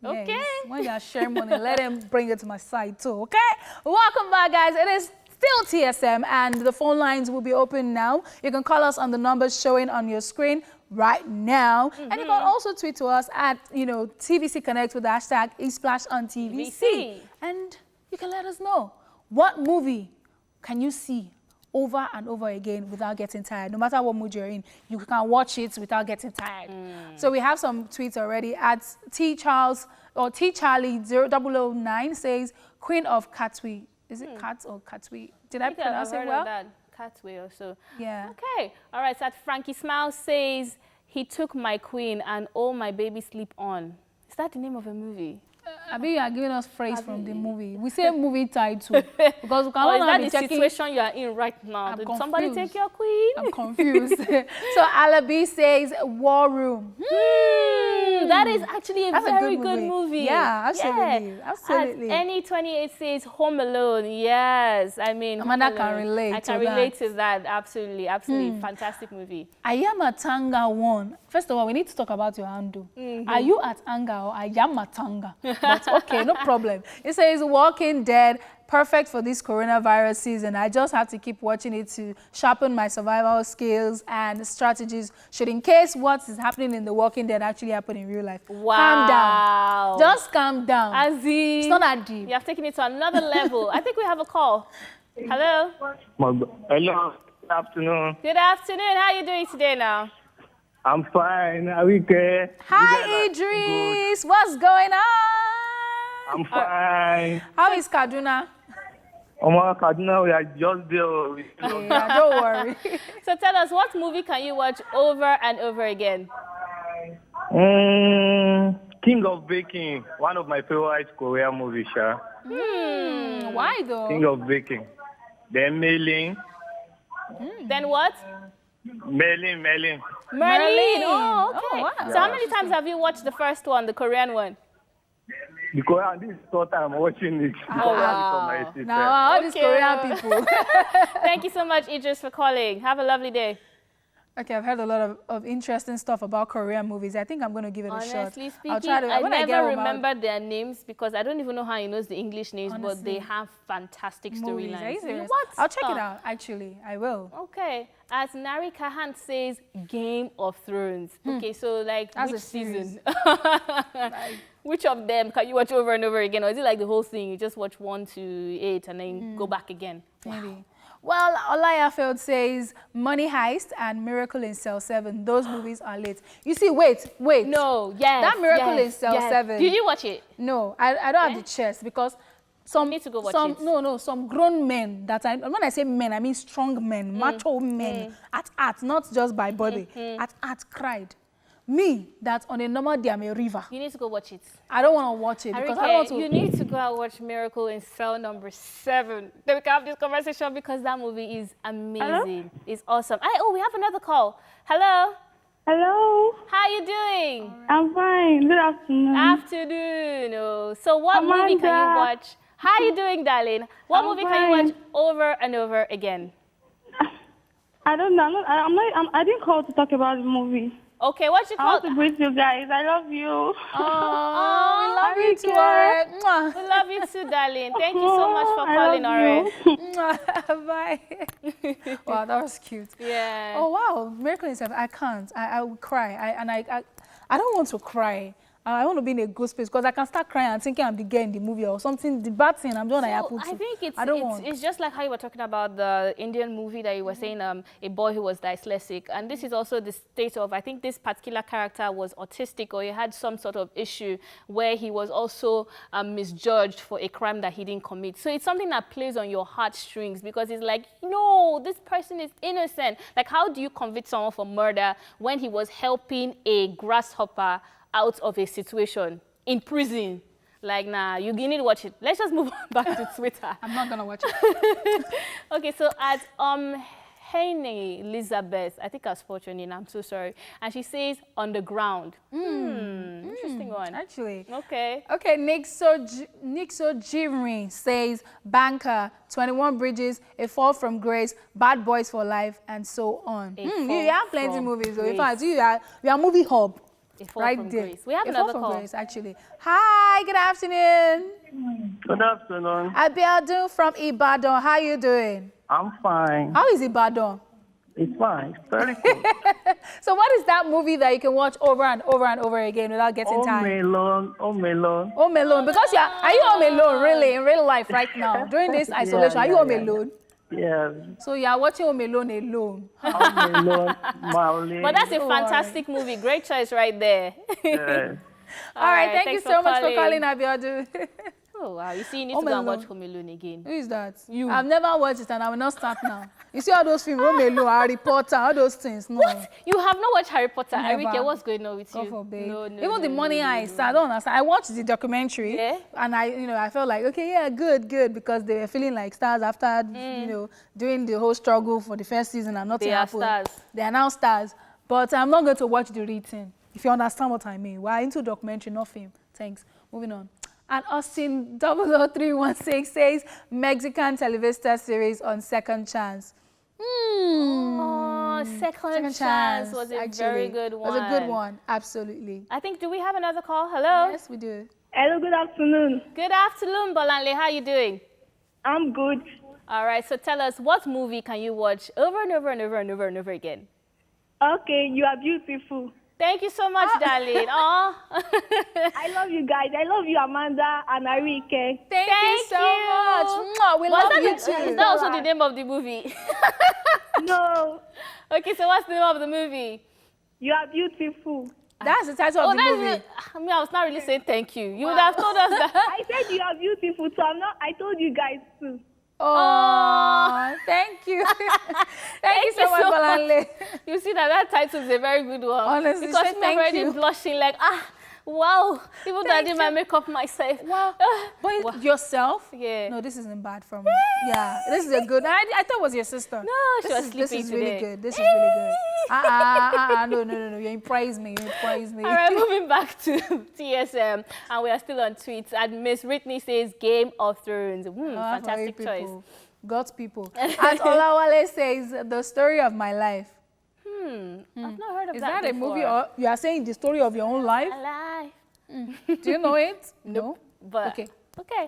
Okay. When you share money, let them bring it to my side too, okay? Welcome back, guys. It is still TSM, and the phone lines will be open now. You can call us on the numbers showing on your screen. right now. And you can also tweet to us at, TVC Connect with the hashtag #eSplashOnTVC. And you can let us know, what movie can you see over and over again without getting tired? No matter what mood you're in, you can watch it without getting tired. So we have some tweets already. At T-Charlie0009 says, Queen of Catwee. Is it Cats or Catwee? Did I pronounce it well? Catwee or so. Yeah. Okay. All right. So at Frankie Smile says, he took my queen and all my baby sleep on. Is that the name of a movie? I mean, you are giving us phrase from the movie. We say movie title because we cannot is that the checking. Situation you are in right now? Did somebody take your queen? I'm confused. So Alabi says War Room. That is actually a very good movie. Yeah, absolutely. Yeah. Absolutely. Any 28 says Home Alone. Yes, I mean, Amanda can relate. I can relate to that. Absolutely, absolutely. Fantastic movie. Ayamatanga won. First of all, we need to talk about your handle. Are you at Anga or Ayamatanga? But okay, no problem. It says Walking Dead, perfect for this coronavirus season. I just have to keep watching it to sharpen my survival skills and strategies should in case what is happening in The Walking Dead actually happen in real life. Wow. Calm down. Just calm down. Aziz, it's not that deep. You have taken it to another level. I think we have a call. Hello. Hello. Good afternoon. Good afternoon. How are you doing today now? I'm fine. Ariyiike. Hi, Idris. What's going on? I'm fine. How is Kaduna? Kaduna, we are just there. Yeah, don't worry. So tell us, what movie can you watch over and over again? King of Baking, one of my favorite Korean movies, sir. Why though? King of Baking. Then Merlin. Then what? Merlin. Merlin. Oh, okay. Oh, wow. So how many times have you watched the first one, the Korean one? Because this is the third time I'm watching it. Oh, wow. Now, all these Korean people. Thank you so much, Idris, for calling. Have a lovely day. Okay, I've heard a lot of interesting stuff about Korean movies. I think I'm going to give it a shot. Honestly speaking, I'll try to, I never remember their names because I don't even know how he knows the English names, but they have fantastic storylines. I'll check it out, actually. I will. Okay. As Nari Kahan says, Game of Thrones. Okay, so like that's which a series. season? Which of them can you watch over and over again? Or is it like the whole thing? You just watch 1 to 8 and then go back again? Maybe. Wow. Well, Olayafeld says Money Heist and Miracle in Cell 7. Those movies are late. You see, wait. No, yes. That Miracle in Cell 7. Did you watch it? No, I don't have the chest because some need to go watch it. Some grown men that when I say men, I mean strong men, macho men at art, not just by body, at art cried. Me, that on a normal day, I'm a river. You need to go watch it. I don't want to watch it because I don't want to. You need to go and watch Miracle in Cell number 7. Then we can have this conversation because that movie is amazing. Hello? It's awesome. We have another call. Hello. Hello. How are you doing? I'm fine. Good afternoon. Afternoon. Oh. So what movie can you watch? How are you doing, darling? What movie can you watch over and over again? I don't know. I didn't call to talk about the movie. Okay, what's it I called? want to greet you guys. I love you. Oh, we love you too, Ore. We love you too, darling. Thank you so much for calling, Ore. Bye. Wow, that was cute. Yeah. Oh, wow. Miracle in Cell. I can't. I will cry. I don't want to cry. I want to be in a good space because I can start crying and thinking I'm the girl in the movie or something. The bad thing I'm doing. I think it's just like how you were talking about the Indian movie that you were saying, a boy who was dyslexic, and this is also the state of, I think this particular character was autistic or he had some sort of issue where he was also misjudged for a crime that he didn't commit. So it's something that plays on your heartstrings because it's like, no, this person is innocent. Like, how do you convict someone for murder when he was helping a grasshopper out of a situation in prison? Like, nah, you need to watch it. Let's just move on back to Twitter. I'm not gonna watch it. Okay, so at Henny Elizabeth, I think I spelled your name, I'm so sorry, and she says Underground. Interesting one. Actually. Okay. Okay, Nixo Jirin says Banker, 21 Bridges, A Fall from Grace, Bad Boys for Life, and so on. You have plenty movies. So in fact, you are movie hub. Right there. Grace. We have another call. Grace, actually. Hi, good afternoon. Good afternoon. Abiodun from Ibadan. How are you doing? I'm fine. How is Ibadan? It's fine. It's very cool. So what is that movie that you can watch over and over and over again without getting tired? Home Alone. Home Alone. Because are you home alone really in real life right now? During this isolation, are you home alone? Yeah. So you are watching Home Alone alone. Home Alone, Marley. But that's a fantastic movie. Great choice right there. Yeah. All right, thank you so much for calling, Abiodun. Oh, wow. You see, you need to go and watch Home Alone again. Who is that? You. I've never watched it and I will not start now. You see all those films, Home Alone, Harry Potter, all those things. No. What? You have not watched Harry Potter? Never. Ariyiike, what's going on with you? God forbid. No, Even the Money Heist, I don't understand. I watched the documentary and I felt like, okay, yeah, good, because they were feeling like stars after, doing the whole struggle for the first season and nothing happened. They are stars. They are now stars. But I'm not going to watch the written, if you understand what I mean. We're into documentary, not film. Thanks. Moving on. And Austin 00316 says Mexican Televista series on Second Chance. Oh, Second Chance was a very good one. It was a good one, absolutely. I think, do we have another call? Hello? Yes, we do. Hello, good afternoon. Good afternoon, Bolanle. How are you doing? I'm good. All right, so tell us, what movie can you watch over and over and over and over and over again? Okay, you are beautiful. Thank you so much, darling. Oh. I love you guys. I love you, Amanda and Ariyiike. Thank you so much. We love you too. Is that also the name of the movie? No. Okay, so what's the name of the movie? You are beautiful. That's the title of the movie. I was not really saying thank you. You would have told us that. I said you are beautiful, so I told you guys too. Oh, thank you. Thank you so much, Bolanle. You see that title is a very good one. Honestly, because I'm already blushing like, wow. Even though I did my makeup myself. Wow. But yourself? Yeah. No, this isn't bad from me. Yeah, this is a good. I thought it was your sister. No, she was sleeping This is today. really good. This is really good. No. You praise me. All right, moving back to TSM. And we are still on tweets. And Miss Whitney says Game of Thrones. Fantastic choice. God's people. And Olawale says The Story of My Life. I've not heard of that. Is that before. a movie or you are saying the story of your own life? Do you know it? No. But Okay.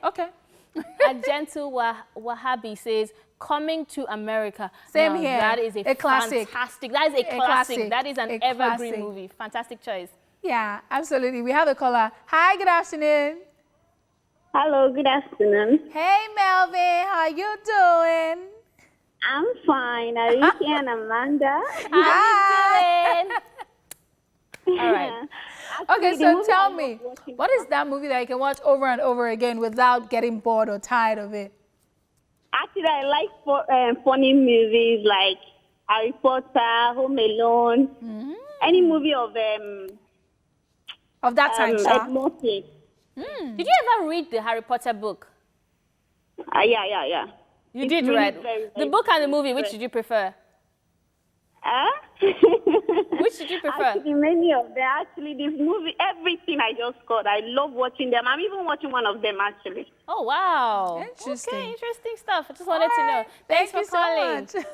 A gentle Wahabi says Coming to America. Same here. That is a classic. Fantastic. That is a classic. That is an evergreen movie. Fantastic choice. Yeah, absolutely. We have a caller. Hi, good afternoon. Hello, good afternoon. Hey, Melvin. How you doing? I'm fine. Ariyiike and Amanda. How you doing? All right. Okay, so tell me, what is that movie that you can watch over and over again without getting bored or tired of it? Actually, I like funny movies like Harry Potter, Home Alone, any movie of that time, Edmond. Did you ever read the Harry Potter book? Yeah. You did read the book and the movie. Which did you prefer? Which did you prefer? Actually, many of them. Actually, this movie, everything I just got. I love watching them. I'm even watching one of them, actually. Oh, wow. Interesting. Okay, interesting stuff. I just wanted to know. Thanks for calling. So much.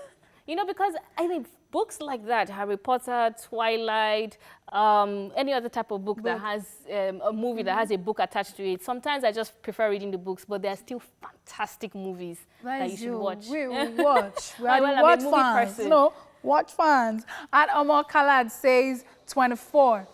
You know, because, I mean, books like that, Harry Potter, Twilight, any other type of book that has a movie that has a book attached to it. Sometimes I just prefer reading the books, but there are still fantastic movies that you should watch. We watch. We are I'm watch a movie fans. person. No, watch fans. And Omar Khalad says 24.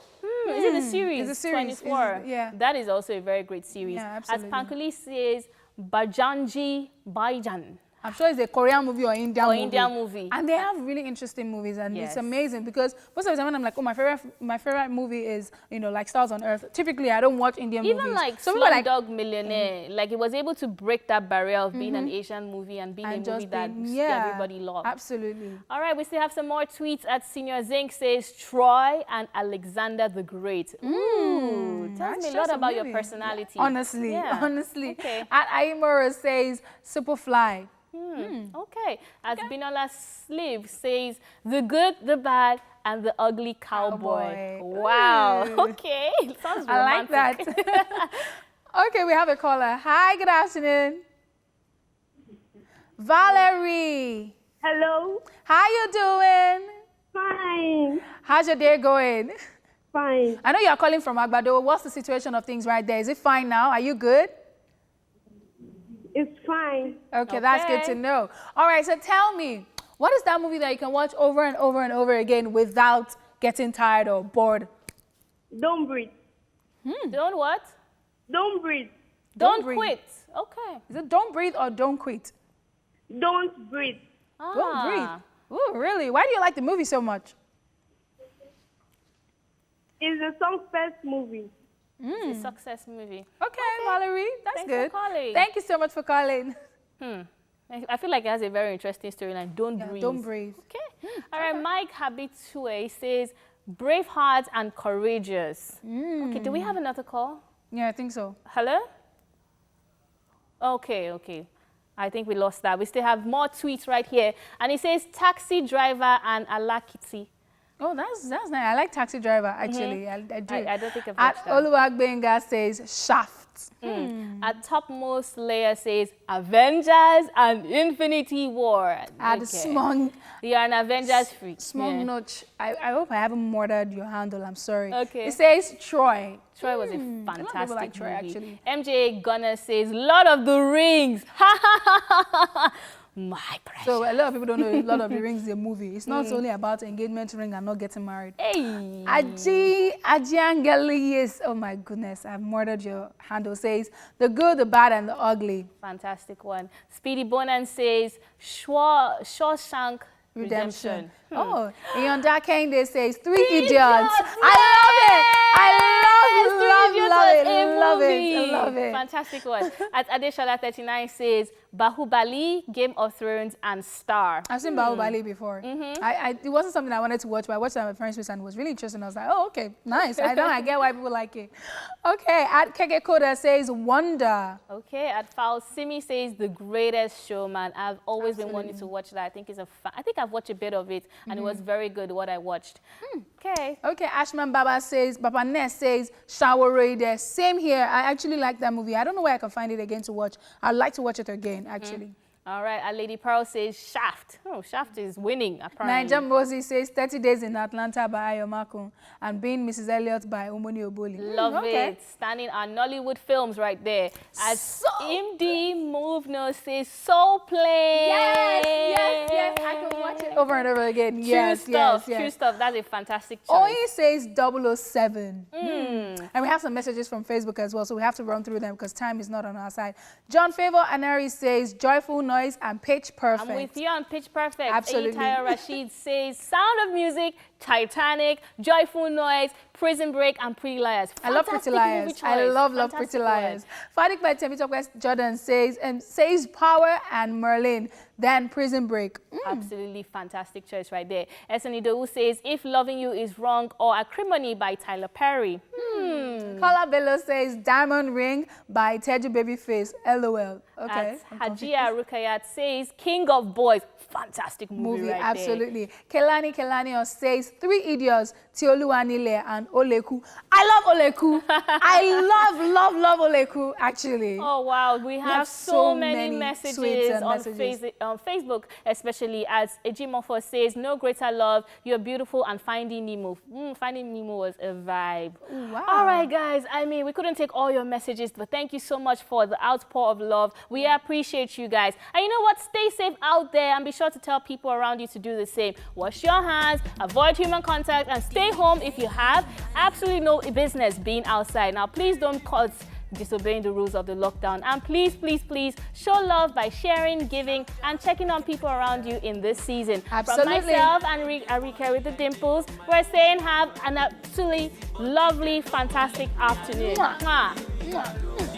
Is it a series? It's a series. 24. Yeah. That is also a very great series. Yeah, absolutely. As Pankuli says, Bajanji Baijan. I'm sure it's a Korean movie or Indian movie. And they have really interesting movies, and it's amazing because most of the time when I'm like, oh, my favorite movie is, like Stars on Earth. Typically, I don't watch Indian movies. Even like Slumdog Millionaire, like it was able to break that barrier of being an Asian movie and being a movie that everybody loved. Absolutely. All right, we still have some more tweets. At Senior Zink says Troy and Alexander the Great. Ooh, tells me a lot about your personality. Honestly. Okay. At Aimora says Superfly. Okay. As Binola Slave says, The Good, the Bad, and the Ugly Cowboy. Wow. Okay. Sounds romantic. I like that. Okay, we have a caller. Hi, good afternoon. Valerie. Hello. How you doing? Fine. How's your day going? Fine. I know you're calling from Agbado. What's the situation of things right there? Is it fine now? Are you good? It's fine. Okay, that's good to know. All right, so tell me, What is that movie that you can watch over and over and over again without getting tired or bored? Don't breathe. Don't what? Don't breathe. Don't breathe. quit. Okay. Is it Don't Breathe or Don't Quit? Don't breathe. Don't Breathe. Ooh, really? Why do you like the movie so much? It's a success movie. It's a success movie. Okay, Valerie, that's Thanks good. for calling. Thank you so much for calling. I feel like it has a very interesting storyline. Don't breathe. Don't breathe. Okay. All right, Mike Habitue says, Braveheart and Courageous. Okay, do we have another call? Yeah, I think so. Hello? Okay. I think we lost that. We still have more tweets right here. And it says, Taxi Driver and Alakiti. Oh, that's nice. I like Taxi Driver, actually. I do. I don't think I've watched that. Oluwagbenga says Shaft. At Topmost Layer says Avengers and Infinity War. At Smong. You're an Avengers freak. Smong Notch. I hope I haven't murdered your handle. I'm sorry. Okay. It says Troy. Troy was a fantastic like Troy, movie. actually. MJ Gunner says Lord of the Rings. My precious. So a lot of people don't know Lord of the Rings is a movie. It's not only about engagement ring and not getting married. Hey. Aji Angeli, yes. Oh my goodness, I've murdered your handle. Says the good, the bad, and the ugly. Fantastic one. Speedy Bonan says Shawshank Redemption. Oh, Yonda Kende says Three Idiots. I love it. I love it. Fantastic one. At Adeshala 39 says Bahubali, Game of Thrones, and Star. I've seen Bahubali before. It wasn't something I wanted to watch, but I watched it at my friend's place and it was really interesting. I was like, oh, okay, nice. I get why people like it. Okay, at Keke Koda says Wonder. Okay, at Foul Simi says The Greatest Showman. I've always been wanting to watch that. I think I've watched a bit of it and it was very good what I watched. Okay. Okay, Ashman Baba Ness says Shower Raider. Same here. I actually like that movie. I don't know where I can find it again to watch. I'd like to watch it again, actually. All right, and Lady Pearl says Shaft. Oh, Shaft is winning, apparently. Nigel Moses says 30 Days in Atlanta by Ayomakun and Being Mrs. Elliot by Omoni Oboli. Love it. Standing on Nollywood films right there. As MD Movno says Soul Plane. Yes. I can watch it over and over again. Yes. True stuff. That's a fantastic choice. Oye says 007. And we have some messages from Facebook as well, so we have to run through them because time is not on our side. John Favor Anari says Joyful Noise and Pitch Perfect. I'm with you on Pitch Perfect. Absolutely. Taya Rashid says Sound of Music, Titanic, Joyful Noise, Prison Break, and Pretty Liars. I love Pretty Liars. I love Pretty Liars. Fadik by Temito West Jordan says Power and Merlin, then Prison Break. Absolutely fantastic choice right there. Esanidowu says If Loving You Is Wrong or Acrimony by Tyler Perry. Kola Bello says Diamond Ring by Teju Babyface. LOL. Okay. Hajia Rukayat says King of Boys. Fantastic movie right absolutely. There. Kelani says Three Idiots, Tioluwanile and Oleku. I love Oleku. I love Oleku, actually. Oh, wow. We have so many messages on Facebook, especially as Ejimofo says, No Greater Love, You're Beautiful, and Finding Nemo. Finding Nemo was a vibe. Wow. All right, guys. I mean, we couldn't take all your messages, but thank you so much for the outpour of love. We appreciate you guys. And you know what? Stay safe out there and be sure to tell people around you to do the same. Wash your hands, avoid human contact, and stay home if you have absolutely no business being outside. Now, please don't cause disobeying the rules of the lockdown. And please, please, please show love by sharing, giving, and checking on people around you in this season. Absolutely. From myself and Ariyiike with the Dimples, we're saying have an absolutely lovely, fantastic afternoon. Mwah. Mwah.